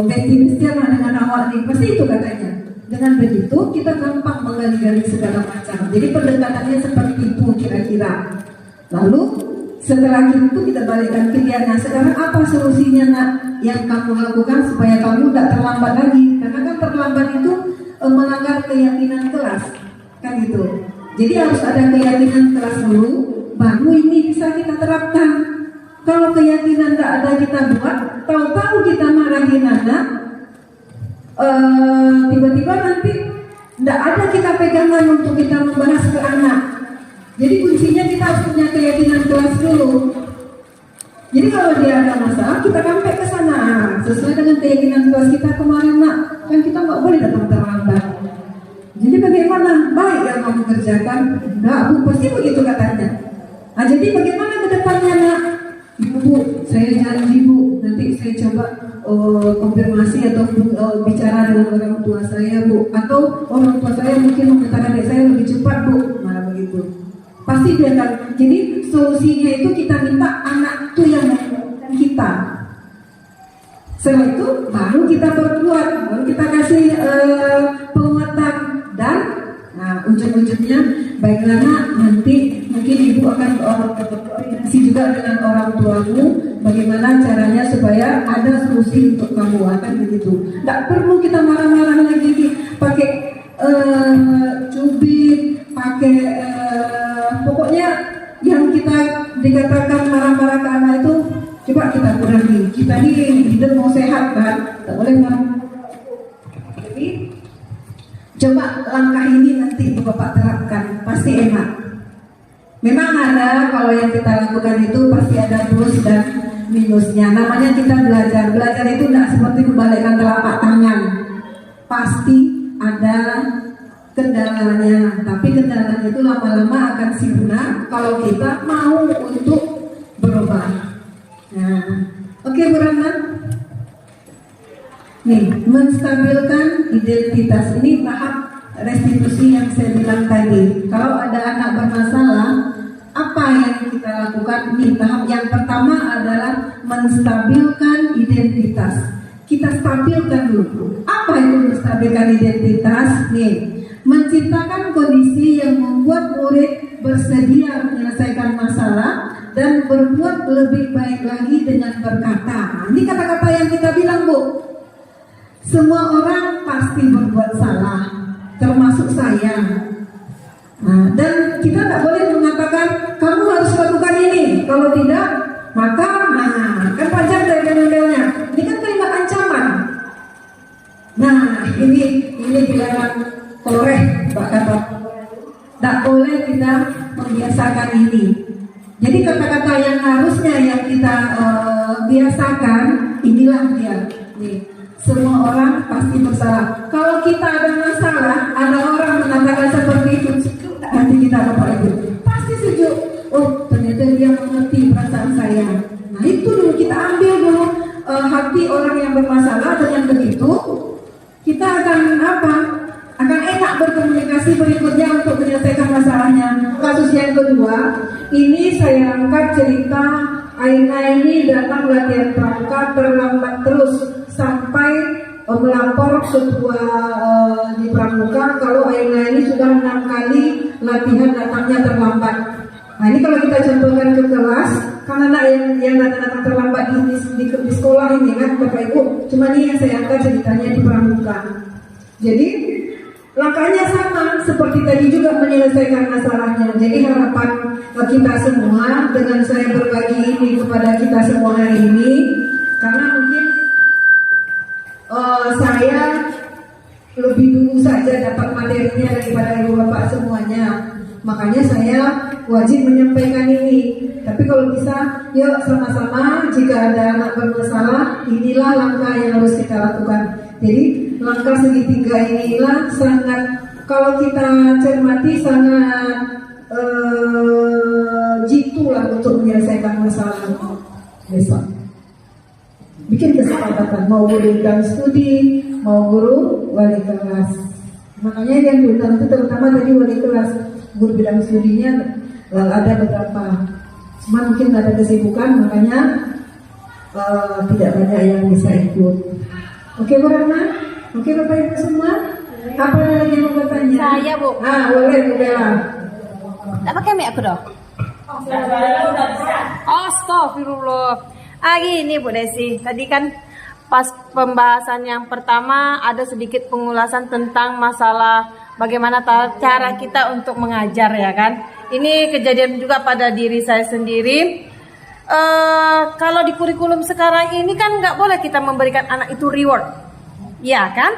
E: optimisnya dengan awak nih, pasti itu katanya. Dengan begitu kita gampang menggali-gali segala macam. Jadi pendekatannya seperti itu kira-kira. Lalu setelah itu kita balikkan ke dia. Nah sekarang apa solusinya nak yang kamu lakukan supaya kamu tidak terlambat lagi? Karena kan terlambat itu melanggar keyakinan kelas, kan gitu. Jadi harus ada keyakinan kelas dulu, baru ini bisa kita terapkan. Kalau keyakinan tidak ada kita buat, tahu-tahu kita marahin anak, tiba-tiba nanti tidak ada kita pegangan untuk kita membahas ke anak. Jadi kuncinya kita harus punya keyakinan kelas dulu. Jadi kalau dia ada masalah, kita sampai ke sana sesuai dengan keyakinan kelas kita kemarin nak. Kan kita nggak boleh datang terlambat. Jadi bagaimana? Baik yang kamu kerjakan? Enggak bu, pasti begitu katanya. Nah jadi bagaimana ke depannya nak? Bu, saya janji bu, nanti saya coba konfirmasi atau bicara dengan orang tua saya bu, atau orang tua saya mungkin mengatakan adik saya lebih cepat bu, malah begitu. Pasti dia akan. Jadi solusinya itu kita minta anak itu yang mengingatkan kita. Setelah itu baru kita perkuat, baru kita kasih penguatan dan ujung-ujungnya baiklah nak, nanti mungkin ibu akan berkoordinasi juga dengan orang tuamu bagaimana caranya supaya ada solusi untuk kamu, akan begitu. Tidak perlu kita marah-marah lagi pakai cubit, pakai pokoknya yang kita dikatakan marah-marah ke anak itu coba kita kurangi. Kita ini hidup mau sehat kan, tak boleh marah. Jadi coba langkah ini nanti Bapak terapkan, pasti enak. Memang ada, kalau yang kita lakukan itu pasti ada plus dan minusnya. Namanya kita belajar. Belajar itu tidak seperti membalikkan telapak tangan. Pasti ada kendalanya, tapi kendalanya itu lama-lama akan sirna kalau kita mau untuk berubah. Nah, oke Bu Rahma. Nih, menstabilkan identitas ini tahap restitusi yang saya bilang tadi. Kalau ada anak bermasalah, apa yang kita lakukan? Nih, tahap yang pertama adalah menstabilkan identitas. Kita stabilkan dulu. Apa itu menstabilkan identitas? Nih, menciptakan kondisi yang membuat murid bersedia menyelesaikan masalah dan berbuat lebih baik lagi dengan berkata. Ini kata-kata yang kita bilang Bu. Semua orang pasti berbuat salah, termasuk saya. Dan kita tidak boleh mengatakan kamu harus lakukan ini. Kalau tidak, maka kan panjang dari embel-embelnya. Ini kan kalimat ancaman. Nah, ini bilangan korek, Pak kata. Tidak boleh kita membiasakan ini. Jadi kata-kata yang harusnya yang kita biasakan, inilah dia. Nih, semua orang pasti bersalah. Kalau kita ada masalah, ada orang mengatakan seperti itu, sejuk hati kita Bapak Ibu. Pasti sejuk. Oh, ternyata dia mengerti perasaan saya. Nah, itu dulu kita ambil dulu hati orang yang bermasalah. Dengan begitu, kita akan apa? Akan enak berkomunikasi berikutnya untuk menyelesaikan masalahnya. Kasus yang kedua, ini saya angkat cerita Aina ini datang latihan pramuka terlambat terus sampai melapor ketua di pramuka kalau Aina ini sudah 6 kali latihan datangnya terlambat. Nah ini kalau kita contohkan ke kelas, kan anak yang datang terlambat di sekolah ini kan Bapak Ibu, cuma ini yang saya angkat ceritanya di pramuka. Jadi langkahnya sama seperti tadi juga menyelesaikan masalahnya. Jadi harapan kita semua dengan saya berbagi ini kepada kita semua hari ini, karena mungkin Makanya saya wajib menyampaikan ini. Tapi kalau bisa, yuk sama-sama jika ada anak bermasalah, inilah langkah yang harus kita lakukan. Jadi langkah segitiga inilah sangat, kalau kita cermati sangat jitu lah untuk menyelesaikan masalah besok. Bikin kesepakatan, mau guru bidang studi, mau guru wali kelas. Makanya yang diundang itu terutama tadi wali kelas, guru bidang studinya ada beberapa. Cuma mungkin ada kesibukan, makanya tidak banyak yang bisa ikut. Oke Bu Rahma? Oke Bapak Ibu semua? Apa ada lagi yang mau bertanya?
B: Saya Bu.
E: Boleh Bu Bella.
B: Tak pakai mic aku dah. Astagfirullah. Gini Bu Desi, tadi kan pas pembahasan yang pertama ada sedikit pengulasan tentang masalah bagaimana cara kita untuk mengajar ya kan. Ini kejadian juga pada diri saya sendiri. Kalau di kurikulum sekarang ini kan nggak boleh kita memberikan anak itu reward, ya kan?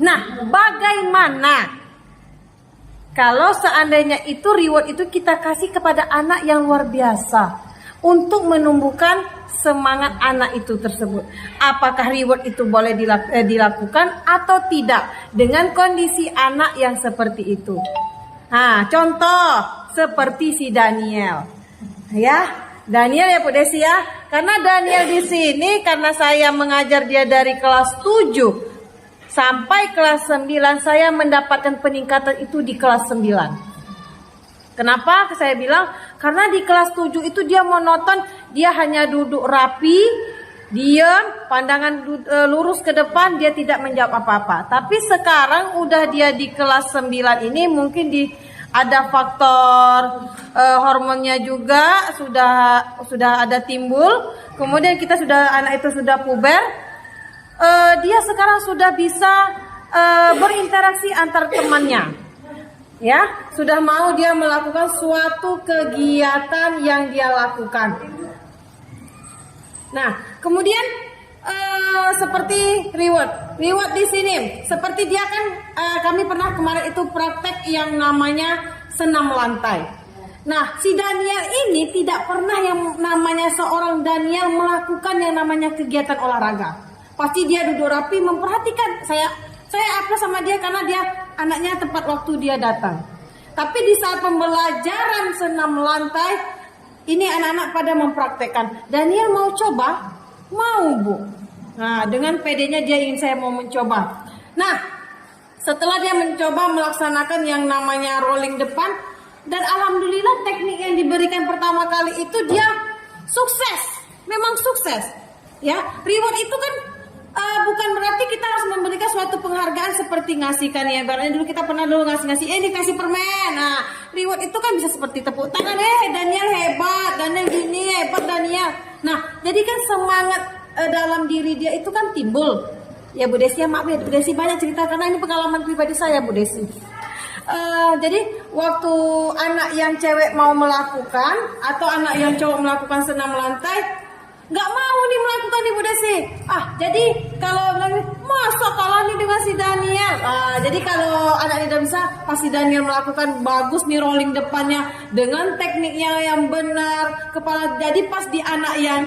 B: Nah, bagaimana kalau seandainya itu reward itu kita kasih kepada anak yang luar biasa untuk menumbuhkan semangat anak itu tersebut? Apakah reward itu boleh dilakukan atau tidak dengan kondisi anak yang seperti itu? Nah, contoh seperti si Daniel, ya. Daniel ya Bu Desi ya. Karena Daniel di sini karena saya mengajar dia dari kelas 7 sampai kelas 9, saya mendapatkan peningkatan itu di kelas 9. Kenapa saya bilang? Karena di kelas 7 itu dia monoton, dia hanya duduk rapi, diam, pandangan lurus ke depan, dia tidak menjawab apa-apa. Tapi sekarang udah dia di kelas 9 ini mungkin ada faktor hormonnya juga sudah ada timbul. Kemudian anak itu sudah puber. Dia sekarang sudah bisa berinteraksi antar temannya. Ya, sudah mau dia melakukan suatu kegiatan yang dia lakukan. Nah, kemudian seperti reward di sini, seperti dia kan kami pernah kemarin itu praktek yang namanya senam lantai. Nah, si Daniel ini tidak pernah yang namanya seorang Daniel melakukan yang namanya kegiatan olahraga. Pasti dia duduk rapi memperhatikan. Saya apa sama dia karena dia anaknya tepat waktu dia datang. Tapi di saat pembelajaran senam lantai ini anak-anak pada mempraktekkan. Daniel mau coba? Mau Bu. Nah, dengan PD-nya dia ingin saya mau mencoba. Nah, setelah dia mencoba melaksanakan yang namanya rolling depan, dan alhamdulillah teknik yang diberikan pertama kali itu dia sukses. Memang sukses. Ya, reward itu kan bukan berarti kita harus memberikan suatu penghargaan seperti ngasihkan ya. Ibaratnya dulu kita pernah ngasih dikasih permen. Nah, reward itu kan bisa seperti tepuk tangan, Daniel hebat, Daniel gini hebat Daniel. Nah, jadi kan semangat dalam diri dia itu kan timbul. Ya Bu Desi, maaf ya Bu Desi banyak cerita karena ini pengalaman pribadi saya Bu Desi. Jadi waktu anak yang cewek mau melakukan atau anak yang cowok melakukan senam lantai, nggak mau nih melakukan Ibu Desi. Jadi kalau bilang masa kalah nih dengan si Daniel. Jadi kalau anak ini udah bisa, pasti Daniel melakukan bagus nih rolling depannya dengan tekniknya yang benar, kepala. Jadi pas di anak yang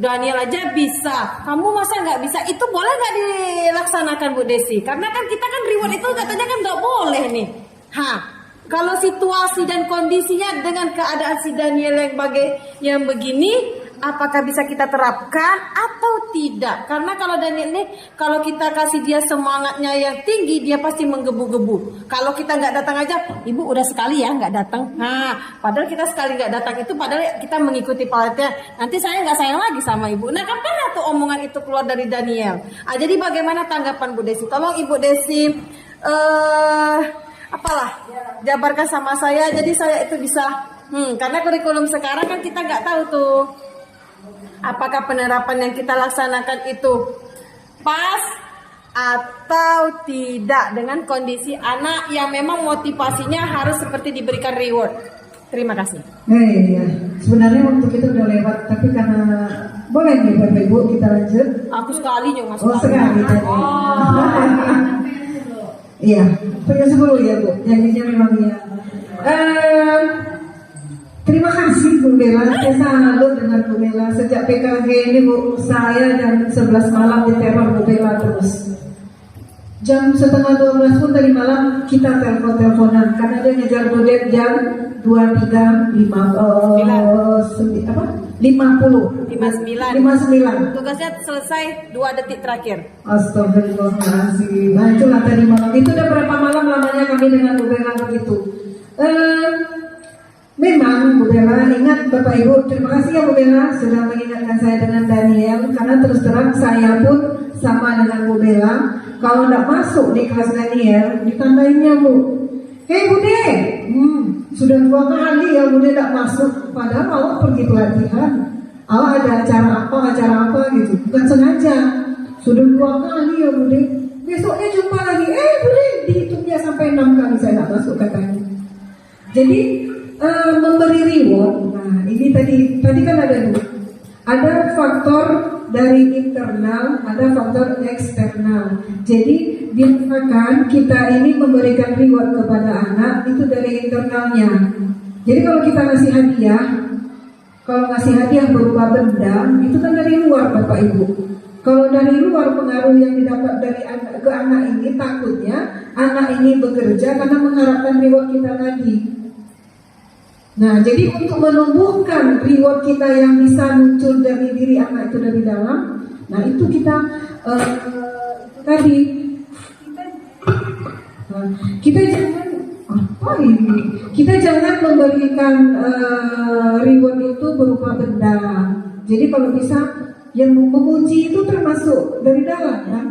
B: Daniel aja bisa, kamu masa nggak bisa? Itu boleh nggak dilaksanakan Bu Desi? Karena kan kita kan reward itu katanya kan nggak boleh nih. Kalau situasi dan kondisinya dengan keadaan si Daniel yang begini, apakah bisa kita terapkan atau tidak? Karena kalau Daniel ini, kalau kita kasih dia semangatnya yang tinggi, dia pasti menggebu-gebu. Kalau kita nggak datang aja, Ibu udah sekali ya nggak datang. Padahal kita sekali nggak datang itu, padahal kita mengikuti pelatihan. Nanti saya nggak sayang lagi sama Ibu. Nah, kan pernah tuh omongan itu keluar dari Daniel. Jadi bagaimana tanggapan Bu Desi? Tolong Ibu Desi, jabarkan sama saya. Jadi saya itu bisa, karena kurikulum sekarang kan kita nggak tahu tuh. Apakah penerapan yang kita laksanakan itu pas atau tidak dengan kondisi anak yang memang motivasinya harus seperti diberikan reward. Terima kasih.
E: Iya. Sebenarnya waktu kita udah lewat, tapi karena boleh nih Bapak Ibu kita lanjut.
B: Aku sekali juga masuk.
E: Sekali tadi. Iya, punya 10 ya Bu. Yang ini memang ya. Terima kasih Bu Bella, saya salut dengan Bu Bella. Sejak PKG ini Bu, saya jam 11 malam diteror Bu Bella terus. Jam setengah 12 pun tadi malam kita telepon-teleponan karena dia ngejar Budet jam 59.
B: Tugasnya selesai 2 detik terakhir.
E: Astagfirullahaladzim. Nah itulah tadi malam. Itu udah berapa malam lamanya kami dengan Bu Bella begitu. Memang Bu Bella, ingat Bapak Ibu, terima kasih ya Bu Bella sudah mengingatkan saya dengan Daniel. Karena terus terang saya pun sama dengan Bu Bella. Kalau tidak masuk di kelas Daniel, ditandainya Bu. Hei Bude, sudah 2 kali ya Bude tidak masuk. Padahal awak pergi pelatihan, awak ada acara apa gitu. Bukan sengaja. Sudah 2 kali ya Bude. Besoknya jumpa lagi. Bude, dihitungnya sampai 6 kali saya tidak masuk katanya. Jadi memberi reward. Nah ini tadi kan ada 2. Ada faktor dari internal, ada faktor eksternal. Jadi biasakan kita ini memberikan reward kepada anak itu dari internalnya. Jadi kalau kita ngasih hadiah berupa benda, itu kan dari luar Bapak Ibu. Kalau dari luar pengaruh yang didapat dari anak ke anak ini, takutnya anak ini bekerja karena mengharapkan reward kita tadi. Nah, jadi untuk menumbuhkan reward kita yang bisa muncul dari diri anak itu dari dalam, nah itu kita kita jangan memberikan reward itu berupa benda. Jadi kalau bisa yang memuji itu termasuk dari dalam ya.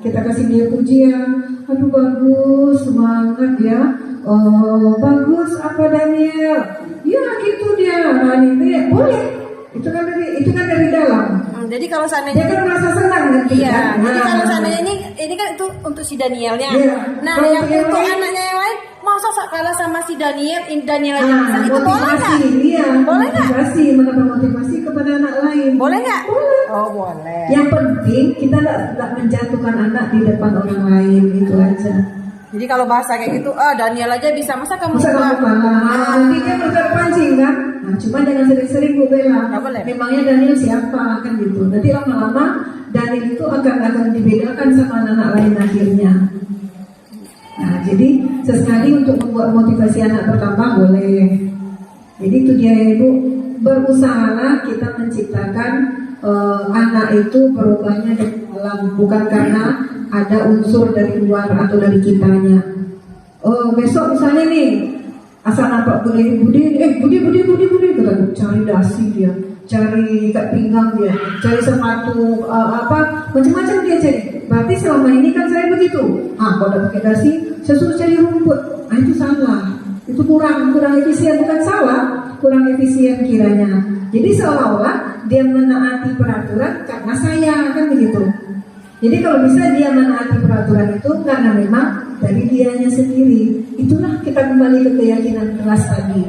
E: Kita kasih dia pujian, aduh bagus, semangat ya. Oh bagus apa Daniel? Ya gitu dia. Nah ini ya, boleh. Itu kan dari dalam.
B: Jadi kalau
E: Dia
B: seandainya
E: kan merasa senang kan?
B: iya,
E: Nah,
B: jadi kalau seandainya ini kan itu untuk si Danielnya.
E: Iya.
B: Nah,
E: Kalau
B: yang
E: yang
B: untuk
E: lain,
B: anaknya yang lain, masa kalah sama si Daniel aja bisa, itu boleh
E: motivasi,
B: nggak?
E: iya,
B: Boleh nggak?
E: motivasi, menambah motivasi kepada anak lain.
B: Boleh nggak?
E: Boleh.
B: Oh boleh.
E: Yang penting kita tidak menjatuhkan anak di depan orang lain, itu aja.
B: Jadi kalau bahasa kayak gitu, Daniel aja bisa, masa kamu
E: Masa kamu kalah? Nanti dia terpancing kan? Nah, cuma jangan sering-sering Bu Bella.
B: Nggak boleh.
E: Memangnya Daniel siapa kan gitu. Nanti lama-lama Daniel itu akan dibedakan sama anak lain akhirnya. Nah, jadi sesekali untuk membuat motivasi anak bertambah boleh. Jadi itu dia Ibu, berusahalah kita menciptakan anak itu berubahnya dari dalam, bukan karena ada unsur dari luar atau dari kitanya. Besok misalnya nih, asal nampak Budi, kata cari dasi dia, cari ikat pinggang dia, cari sepatu macam-macam dia cari. Berarti selama ini kan saya begitu. Kalau udah pakai dasi, saya suruh cari rumput. Itu salah. Itu kurang efisien, bukan salah, kurang efisien kiranya. Jadi seolah-olah dia menaati peraturan karena saya kan begitu. Jadi kalau bisa dia menaati peraturan itu karena memang dari dianya sendiri. Itulah kita kembali ke keyakinan kelas tadi.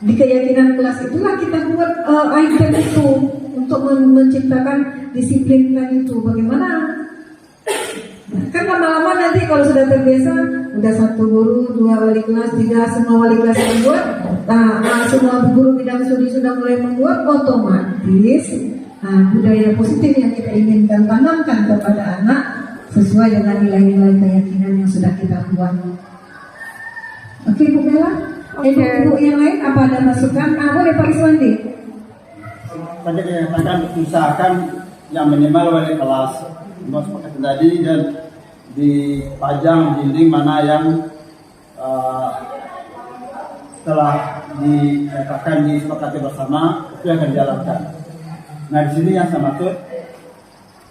E: Di keyakinan kelas itulah kita buat item itu untuk menciptakan disiplin tadi itu. Bagaimana? Kan lama-lama nanti kalau sudah terbiasa, udah 1 guru, 2 wali kelas, 3 semua wali kelas membuat, semua guru bidang studi sudah mulai membuat, otomatis budaya positif yang kita inginkan tanamkan kepada anak sesuai dengan nilai-nilai keyakinan yang sudah kita buat. Oke Bu Bella, ibu yang lain apa ada masukan? Boleh Pak Iswandi.
C: Tadi dikatakan usahakan yang minimal wali kelas sepakat tadi dan dipajang dinding mana yang telah dikatakan disepakati bersama itu akan dijalankan. Nah di sini yang saya maksud,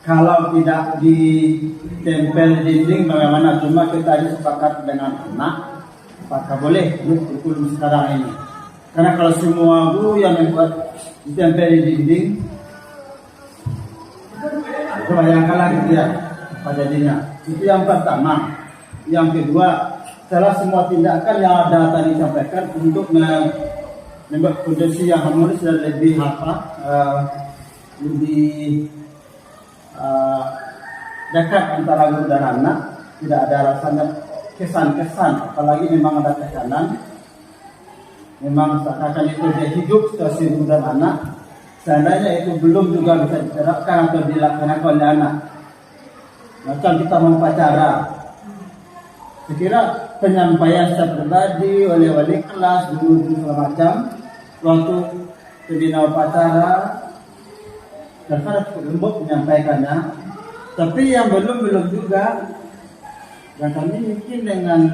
C: kalau tidak ditempel dinding bagaimana, cuma kita sepakat dengan anak, apakah boleh kurikulum sekarang ini? Karena kalau semua guru yang membuat ditempel di dinding, kebayangkanlah gitu ya pada jadinya. Itu yang pertama. Yang kedua, setelah semua tindakan yang ada tadi disampaikan untuk membuat kondisi yang harmonis dan lebih lebih dekat antara guru dan anak, tidak ada rasanya kesan-kesan, apalagi memang ada tekanan, memang seakan itu dia hidup seperti ibu dan anak, seandainya itu belum juga bisa diterapkan atau dilaksanakan oleh anak. Macam kita mau pacaran, sekira penyampaian secara pribadi oleh wali kelas, guru segala macam, waktu pembina upacara, terkadang cukup lembut menyampaikannya. Tapi yang belum juga, dan kami mungkin dengan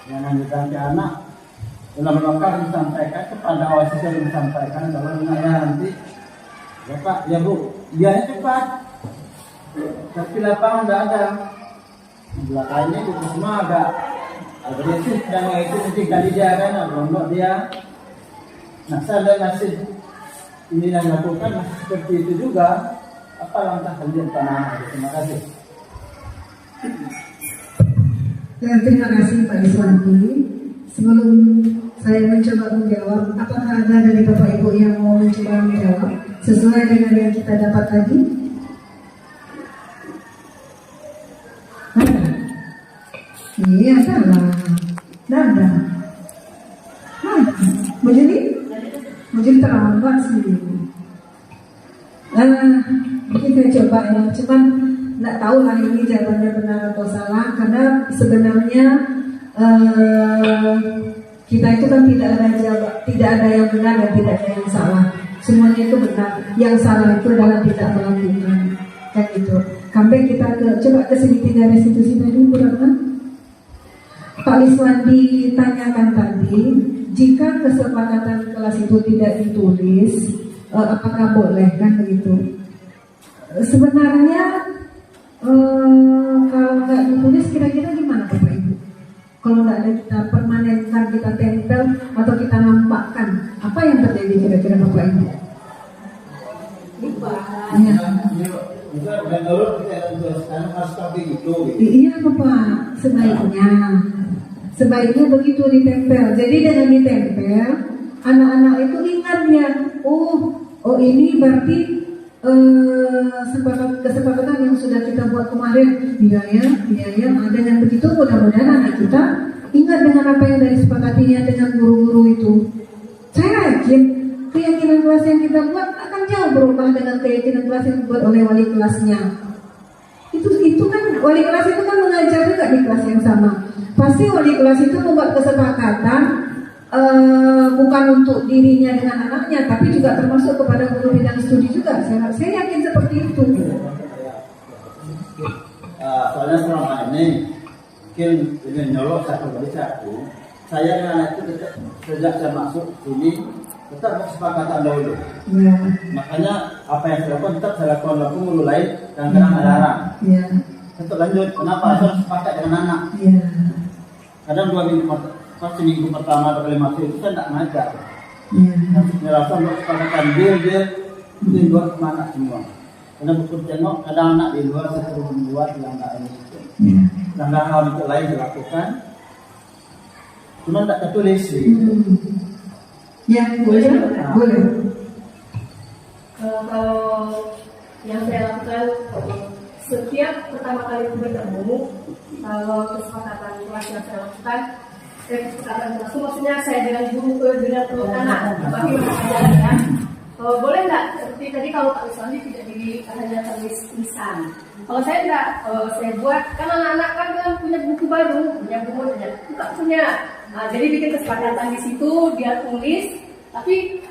C: nanti anak dalam lokal disampaikan kepada OSIS yang disampaikan kalau saya nanti Bapak, ya Bu, dia cepat, tapi lapangan tidak ada. Belakangnya itu semua agak agresif dan itu mesti kali dia kan, berondok dia. Nah, saya ngasih ini yang lakukan masih seperti itu juga. Apa langkah kalian tanah? Terima kasih.
D: Ya, terima kasih Pak Iswanti. Sebelum saya mencoba menjawab, apakah ada dari Bapak Ibu yang mau mencoba menjawab sesuai dengan yang kita dapat tadi? Ada? Iya, salah. Ada. Mujeli terlambat sih. Mungkin saya coba ya, cuman nggak tahu hari ini jawabannya benar atau salah, karena sebenarnya kita itu kan tidak ada yang benar dan tidak ada yang salah. Semuanya itu benar. Yang salah itu adalah tidak melakukan, kan itu. Sampai kita coba ke segitiga restitusi tadi, berapa? Pak Liswandi tanyakan tadi, jika kesepakatan kelas itu tidak ditulis, apakah boleh, kan begitu? Sebenarnya kalau nggak ditulis kira-kira gimana Bapak Ibu? Kalau nggak ada kita permanenkan, kita tempel atau kita nampakkan, apa yang terjadi kira-kira Bapak Ibu? Ya.
C: Menurut kita jelaskan harus begitu.
D: Iya Bapak, sebaiknya begitu ditempel. Jadi dengan ditempel, anak-anak itu ingat ya, oh ini berarti kesepakatan yang sudah kita buat kemarin. Iya ya. Dengan begitu mudah-mudahan anak kita ingat dengan apa yang dari sepakatinya dengan guru-guru itu. Saya yakin keyakinan kelas yang kita buat akan jauh berubah dengan keyakinan kelas yang dibuat oleh wali kelasnya. Itu kan wali kelas itu kan mengajar juga di kelas yang sama. Pasti wali kelas itu membuat kesepakatan bukan untuk dirinya dengan anaknya, tapi juga termasuk kepada guru bidang studi juga. Saya yakin seperti itu.
C: Soalnya selama ini mungkin dengan nyolok satu, saya dengan anak itu sejak saya masuk sini tetap kesepakatan dahulu.
D: Ya.
C: Makanya apa yang saya lakukan tetap saya lakukan mulai dan kadang larang.
D: Ya.
C: Tetap lanjut. Kenapa? Saya sepakat dengan anak.
D: Ya.
C: Kadang 2 minggu seminggu pertama atau kali masuk itu saya tidak ngajar.
D: Ya.
C: Nyerasa untuk kesepakatan dia di luar anak semua. Karena betul tengok kadang anak di luar saya terus membuat yang tak ini itu. Dan hal itu lain dilakukan. Cuma tidak tertulis.
D: Ya, boleh.
F: Kalau yang saya lakukan setiap pertama kali bertemu, kalau kesepakatan kelas yang saya lakukan, kesepakatan kelas maksudnya saya dengan dengan anak, tapi pelajaran ya. Boleh nggak? Seperti tadi kalau Pak Wiswandi tidak hanya tulis tulisan. Kalau saya enggak, saya buat kan anak-anak kan punya buku baru, punya buku punya. Nah, jadi bikin kesepakatan di situ, dia tulis, tapi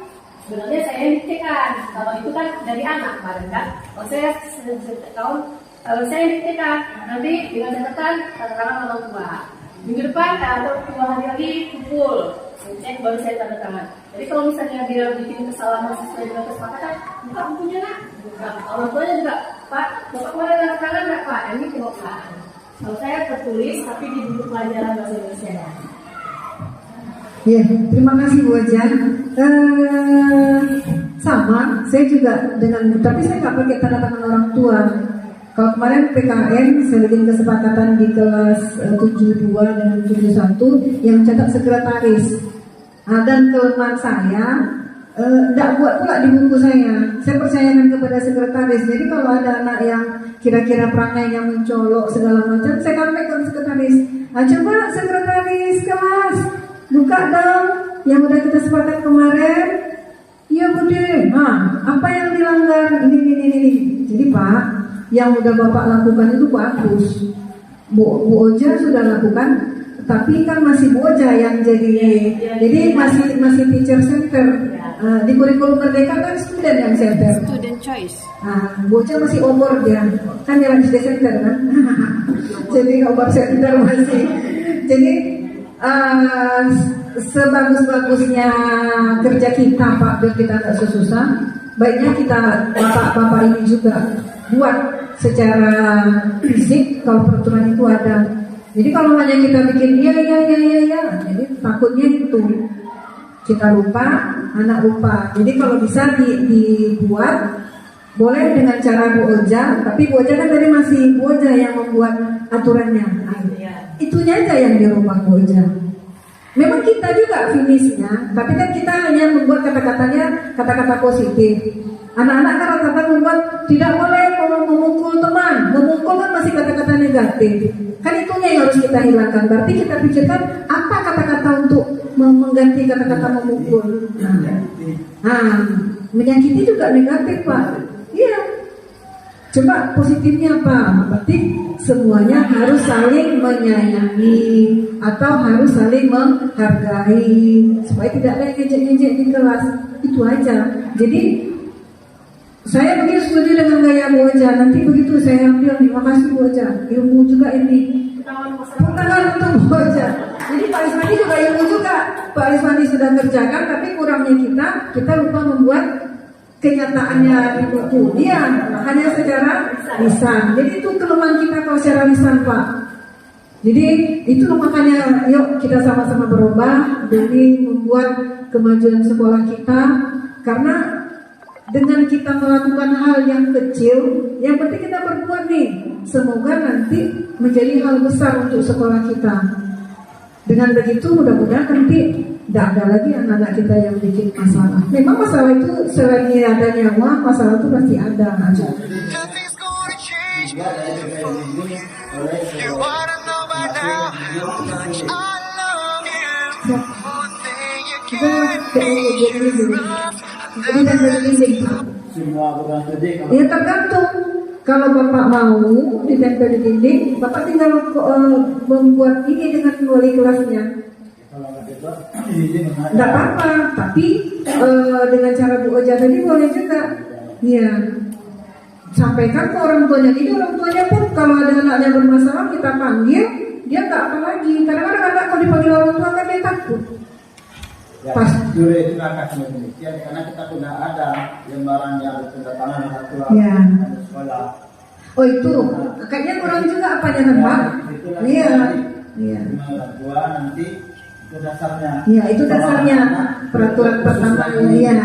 F: sebenarnya saya yang diktekan. Kalau itu kan dari anak kemarin kan. Kalau saya saya yang diktekan, nanti dengan catatan katakanlah orang tua. Minggu depan atau 2 hari lagi kumpul, cek baru saya tanda tangan. Jadi kalau misalnya dia bikin kesalahan sesuai dengan kesepakatan, buka bukunya nak. Orang tuanya juga, Pak, bapak kemarin tanda tangan nggak Pak? Ini tengok Pak. Kalau saya tertulis tapi di buku pelajaran bahasa Indonesia.
D: Ya, terima kasih Bu Ajan. Sama, saya juga tapi saya nggak pakai tanda tangan orang tua. Kalau kemarin PKN saya bikin kesepakatan di kelas 72 dan 71 yang cetak sekretaris. Dan kelemahan saya
E: tidak buat pula di buku saya. Saya percayakan kepada sekretaris. Jadi kalau ada anak yang kira-kira perangainya mencolok segala macam, saya sampaikan ke sekretaris. Nah, coba sekretaris kelas buka dong yang udah kita sepakat kemarin. Iya Bude. Nah, apa yang dilanggar? Ini. Jadi Pak, yang udah Bapak lakukan itu bagus. Bu Oja sudah lakukan, tapi kan masih Bu Oja yang jadi masih teacher center. Di kurikulum Merdeka kan student yang center.
B: Student choice.
E: Bu Oja masih obor dia, kan yang SD center kan. Jadi obor center masih. Jadi sebagus-bagusnya kerja kita Pak, biar kita tak susah, baiknya kita bapak-bapak ini juga buat secara fisik kalau peraturan itu ada. Jadi kalau hanya kita bikin iya, jadi takutnya itu kita lupa, anak lupa. Jadi kalau bisa dibuat, boleh dengan cara Bu Oja, tapi Bu Oja kan tadi masih Bu Oja yang membuat aturannya. Itunya aja yang dirubah Bu Oja. Memang kita juga finishnya, tapi kan kita hanya membuat kata-katanya kata-kata positif. Anak-anak kan rata-rata membuat tidak boleh memukul teman. Memukul kan masih kata-kata negatif. Kan itunya yang harus kita hilangkan. Berarti kita pikirkan apa kata-kata untuk mengganti kata-kata memukul. Menyakiti juga negatif Pak. Iya. Coba positifnya apa? Berarti semuanya harus saling menyayangi atau harus saling menghargai supaya tidak ada yang ngejek-ngejek di kelas. Itu aja. Jadi saya begitu setuju dengan gaya Bu Oja. Nanti begitu saya ambil nih, makasih Bu Oja. Ilmu juga ini. Tangan untuk Bu Oja. Jadi Pak Ismandi juga ilmu juga. Pak Ismandi sudah kerjakan, tapi kurangnya kita lupa membuat kenyataannya di buku. Iya, hanya secara lisan. Jadi itu kelemahan kita kalau secara lisan Pak. Jadi itu makanya yuk kita sama-sama berubah demi membuat kemajuan sekolah kita. Karena dengan kita melakukan hal yang kecil, yang penting kita berbuat nih. Semoga nanti menjadi hal besar untuk sekolah kita. Dengan begitu mudah-mudahan nanti tidak ada lagi anak-anak kita yang bikin masalah. Memang masalah itu selain ada nyawa, masalah itu pasti ada aja. Ya tergantung. Kalau Bapak mau ditempel di dinding, Bapak tinggal membuat ini dengan wali kelasnya. Tidak apa-apa, tapi dengan cara Bu Oja tadi boleh juga. Iya. Sampaikan ke orang tuanya. Jadi orang tuanya pun kalau ada anaknya bermasalah kita panggil, dia nggak apa lagi. Kadang-kadang anak kalau dipanggil orang tua kan dia takut.
C: Ya,
E: Pas.
C: Jure itu akan demikian karena kita sudah ada lembaran yang bertanda tangan satu
E: Ya.
C: sekolah.
E: Oh itu, kayaknya kurang juga apanya kan Pak? Iya. Iya.
C: Dua nanti itu dasarnya.
E: Iya itu dasarnya peraturan pertama. Iya.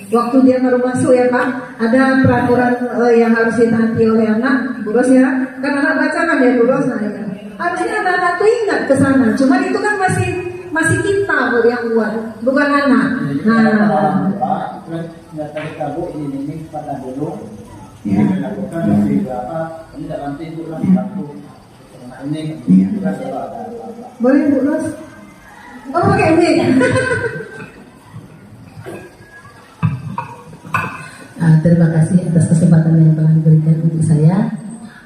E: Waktu dia baru masuk ya Pak, ada peraturan yang harus ditaati oleh anak, Bu Ros ya. Kan anak baca kan ya Bu Ros. Nah, ya. Harusnya anak-anak tuh ingat ke sana. Cuman itu kan masih kita yang buat, bukan anak.
C: Nah, tadi tabu ini pada dulu.
E: Ya.
C: Dilakukan dari berapa? Ini dalam tidur lah satu. Ini juga ada.
E: Boleh Bu Ros? Oh pakai mic.
G: Terima kasih atas kesempatan yang telah diberikan untuk saya.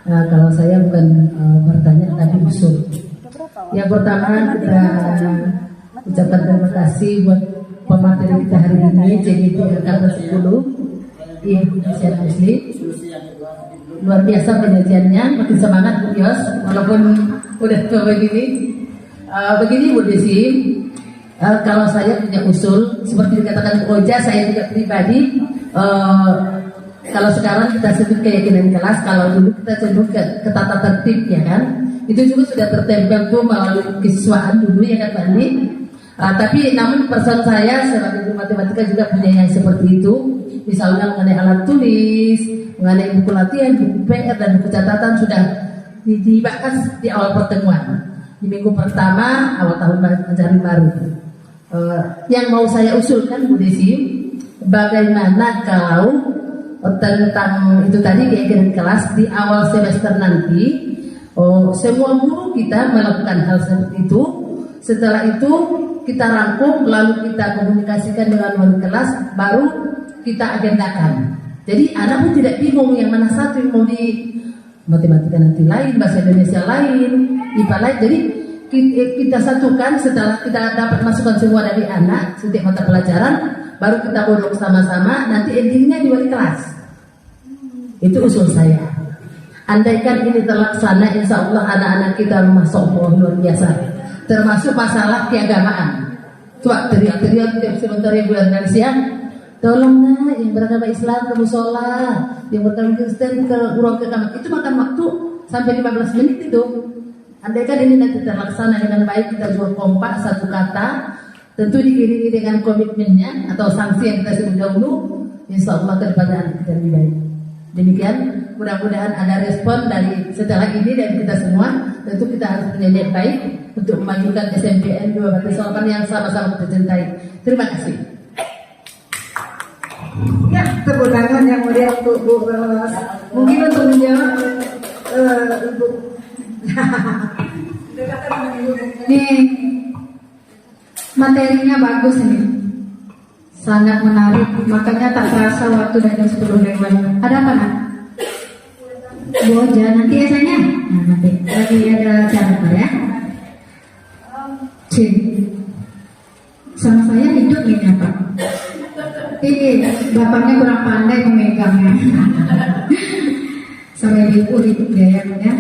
G: Kalau saya bukan bertanya tapi usul. Yang pertama kita ucapkan terima kasih buat pemateri kita hari ini JGT angkatan 10 Ibu Indonesia Muslim. Luar biasa penyajiannya, makin semangat Bu Yos walaupun udah tua begini. Begini Bu Desi, kalau saya punya usul seperti dikatakan Bu Oja, saya juga pribadi kalau sekarang kita sebut keyakinan kelas, kalau dulu kita cenderung ke tata tertib ya kan, itu juga sudah tertempel tuh melalui kesiswaan dulu ya kan Pak Andi. Tapi namun person saya sebagai guru matematika juga punya yang seperti itu, misalnya mengenai alat tulis, mengenai buku latihan, buku PR dan buku catatan sudah dibahas di awal pertemuan di minggu pertama awal tahun ajaran baru. yang mau saya usulkan Bu Desi, bagaimana kalau tentang itu tadi kegiatan kelas di awal semester nanti, semua guru kita melakukan hal seperti itu. Setelah itu kita rangkum, lalu kita komunikasikan dengan wali kelas, baru kita agendakan. Jadi anak pun tidak bingung yang mana satu yang mau di matematika nanti lain, bahasa Indonesia lain, IPA lain. Jadi kita satukan setelah kita dapat masukan semua dari anak setiap mata pelajaran, baru kita bodong sama-sama. Nanti endingnya di wali kelas. Itu usul saya. Andaikan ini terlaksana, insya Allah anak-anak kita masuk luar biasa. Termasuk masalah keagamaan. Tuh teriak-teriak tiap sebentar ya bulan dan siang. Tolong yang beragama Islam ke musola, yang beragama Kristen ke ruang kamar. Itu makan waktu sampai 15 menit itu. Andaikan ini nanti terlaksana dengan baik, kita jual kompak satu kata, tentu diiringi dengan komitmennya atau sanksi yang kita sebut dahulu, insya Allah kedepannya anak kita lebih baik. Demikian, mudah-mudahan ada respon dari setelah ini dan kita semua. Tentu kita harus punya niat baik untuk memajukan SMPN 2 Batu Solopan yang sama-sama kita cintai. Terima kasih.
E: Ya, tepuk tangan yang mulia untuk Bu Ros. Mungkin untuk menjawab Ibu.
D: Nih, materinya bagus ini, sangat menarik. Makanya tak terasa waktu dari 10 lewat. Ada apa nak? Boja, nanti esanya? Nah, nanti lagi ada cara ya. Cik, sama saya hidup ini apa? Ini bapaknya kurang pandai memegangnya. Sampai diukur gaya ya.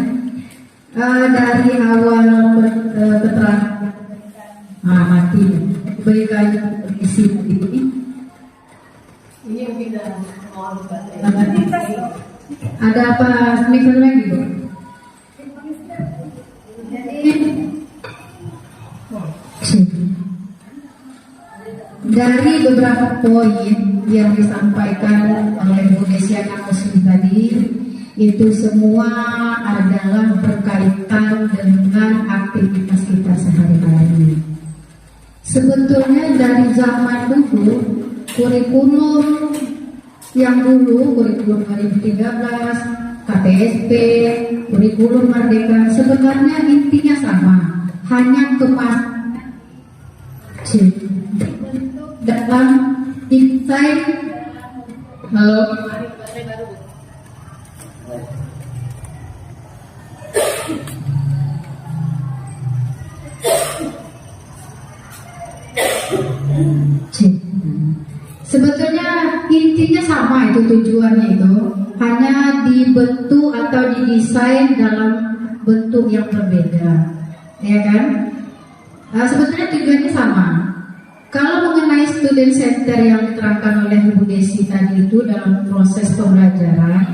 D: Dari awal keterangan mati berikan isi ini.
F: Ini mungkin dalam
D: Ada apa mikir lagi Bu? Dari beberapa poin yang disampaikan oleh Bu Desiana Muslim tadi, itu semua adalah berkaitan dengan aktivitas kita sehari-hari. Sebetulnya dari zaman dulu, kurikulum yang dulu, kurikulum 2013, KTSP, kurikulum Merdeka, sebenarnya intinya sama, hanya dalam insight. Halo. Sebetulnya intinya sama, itu tujuannya itu hanya dibentuk atau didesain dalam bentuk yang berbeda, ya kan? Sebetulnya tujuannya sama. Kalau mengenai student center yang diterangkan oleh Bu Desi tadi itu dalam proses pembelajaran,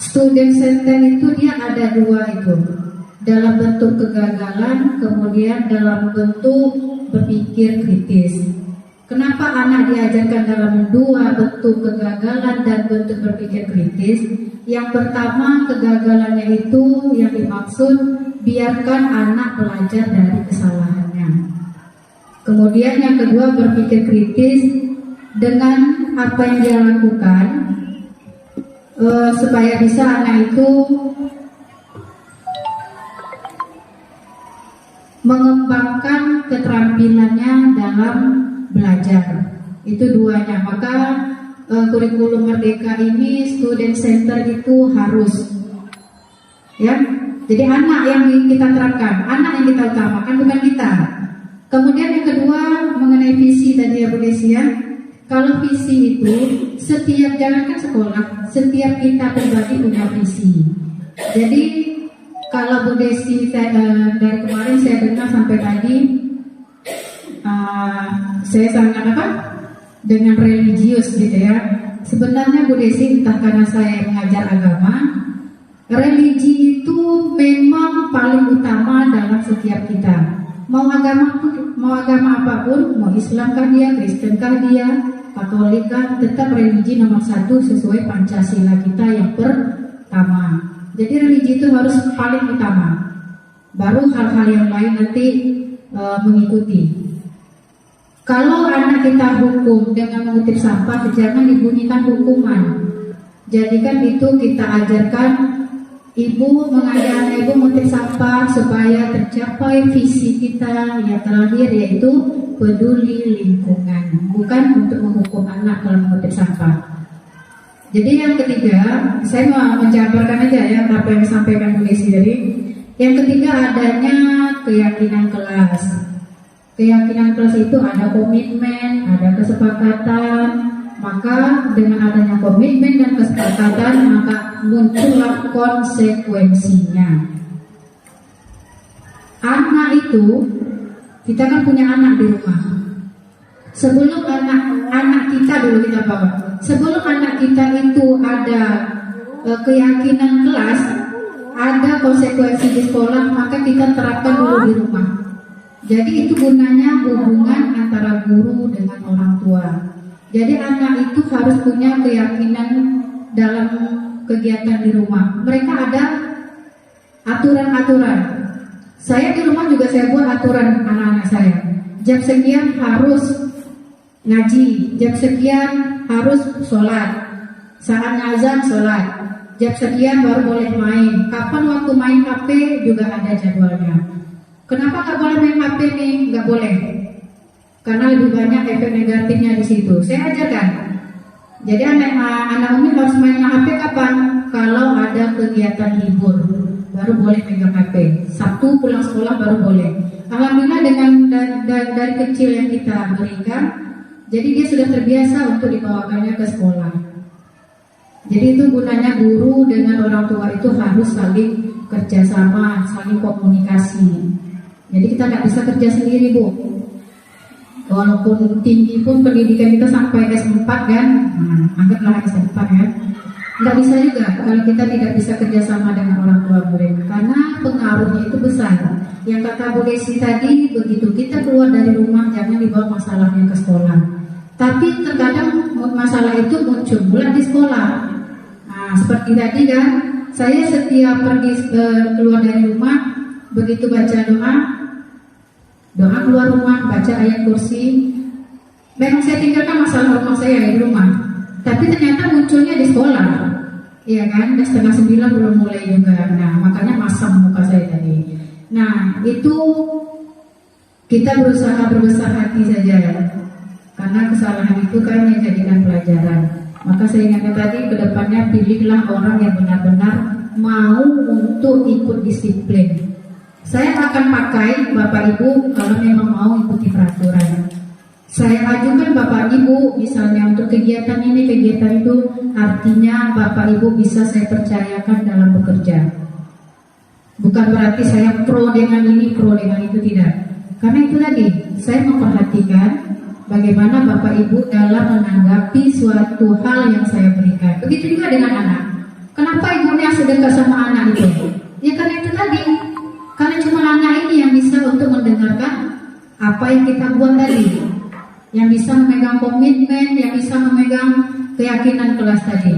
D: student center itu dia ada dua itu, dalam bentuk kegagalan, kemudian dalam bentuk berpikir kritis. Kenapa anak diajarkan dalam dua bentuk kegagalan dan bentuk berpikir kritis? Yang pertama, kegagalannya itu yang dimaksud biarkan anak belajar dari kesalahannya. Kemudian yang kedua, berpikir kritis dengan apa yang dia lakukan, supaya bisa anak itu mengembangkan keterampilannya dalam belajar. Itu duanya. Maka kurikulum Merdeka ini student center itu harus, ya. Jadi anak yang kita terapkan, anak yang kita utamakan, bukan kita. Kemudian yang kedua mengenai visi tadi ya Bu Desi ya. Kalau visi itu setiap, jangankan sekolah, setiap kita pribadi punya visi. Jadi kalau Bu Desi dari kemarin saya dengar sampai tadi, saya sangat apa? Dengan religius gitu ya. Sebenarnya Bu Desi, entah karena saya mengajar agama, religi itu memang paling utama dalam setiap kita. Mau agama apapun, mau Islamkah dia, Kristenkah dia, Katolikkah, tetap religi nomor satu sesuai Pancasila kita yang pertama. Jadi religi itu harus paling utama. Baru hal-hal yang lain nanti mengikuti. Kalau anak kita hukum dengan mengutip sampah, jangan dibunyikan hukuman. Jadikan itu kita ajarkan, ibu mengajarkan ibu mengutip sampah supaya tercapai visi kita yang terakhir, yaitu peduli lingkungan, bukan untuk menghukum anak kalau mengutip sampah. Jadi yang ketiga, saya mau menjabarkan aja ya apa yang disampaikan Bu Desi tadi. Yang ketiga, adanya keyakinan kelas. Keyakinan kelas itu ada komitmen, ada kesepakatan. Maka dengan adanya komitmen dan kesepakatan, maka muncullah konsekuensinya. Anak itu, kita kan punya anak di rumah. Sebelum anak kita dulu kita bawa. Sebelum anak kita itu ada keyakinan kelas, ada konsekuensi di sekolah, maka kita terapkan dulu di rumah. Jadi itu gunanya hubungan antara guru dengan orang tua. Jadi anak itu harus punya keyakinan dalam kegiatan di rumah. Mereka ada aturan-aturan. Saya di rumah juga saya buat aturan anak-anak saya. Jam sekian harus ngaji, jam sekian harus sholat, saat azan sholat, jam sekian baru boleh main. Kapan waktu main HP juga ada jadwalnya. Kenapa nggak boleh main HP nih? Nggak boleh, karena lebih banyak efek negatifnya di situ. Saya ajarkan. Jadi anak ini harus main HP kapan? Kalau ada kegiatan libur, baru boleh pegang HP. Sabtu pulang sekolah baru boleh. Alhamdulillah dengan dari kecil yang kita berikan, jadi dia sudah terbiasa untuk dibawakannya ke sekolah. Jadi itu gunanya guru dengan orang tua itu harus saling kerjasama, saling komunikasi. Jadi kita nggak bisa kerja sendiri, Bu. Walaupun tinggi pun pendidikan kita sampai S4 kan, anggaplah S4 ya. Nggak bisa juga kalau kita tidak bisa kerjasama dengan orang tua murid, karena pengaruhnya itu besar. Yang kata Bu Desi tadi, begitu kita keluar dari rumah jangan dibawa masalahnya ke sekolah. Tapi terkadang masalah itu muncul pula di sekolah. Nah, seperti tadi kan, saya setiap pergi keluar dari rumah, begitu baca doa keluar rumah, baca ayat kursi. Memang saya tinggalkan masalah rumah saya di rumah, tapi ternyata munculnya di sekolah. Iya kan, udah 8:30 belum mulai juga. Nah, makanya masam muka saya tadi. Nah, itu kita berusaha berbesar hati saja ya. Karena kesalahan itu kan yang jadikan pelajaran. Maka saya ingatkan tadi, kedepannya pilihlah orang yang benar-benar mau untuk ikut disiplin. Saya akan pakai Bapak Ibu kalau memang mau ikuti peraturan. Saya ajukan Bapak Ibu misalnya untuk kegiatan ini, kegiatan itu, artinya Bapak Ibu bisa saya percayakan dalam bekerja. Bukan berarti saya pro dengan ini, pro dengan itu, tidak. Karena itu tadi, saya memperhatikan bagaimana Bapak Ibu dalam menanggapi suatu hal yang saya berikan. Begitu juga dengan anak. Kenapa ibunya sedekah sama anak itu? Ya karena itu tadi. Karena cuma anak ini yang bisa untuk mendengarkan apa yang kita buat tadi. Yang bisa memegang komitmen, yang bisa memegang keyakinan kelas tadi.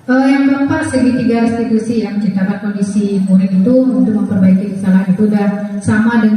D: Yang keempat, segitiga restitusi yang menciptakan kondisi murid itu untuk memperbaiki kesalahan itu sudah sama dengan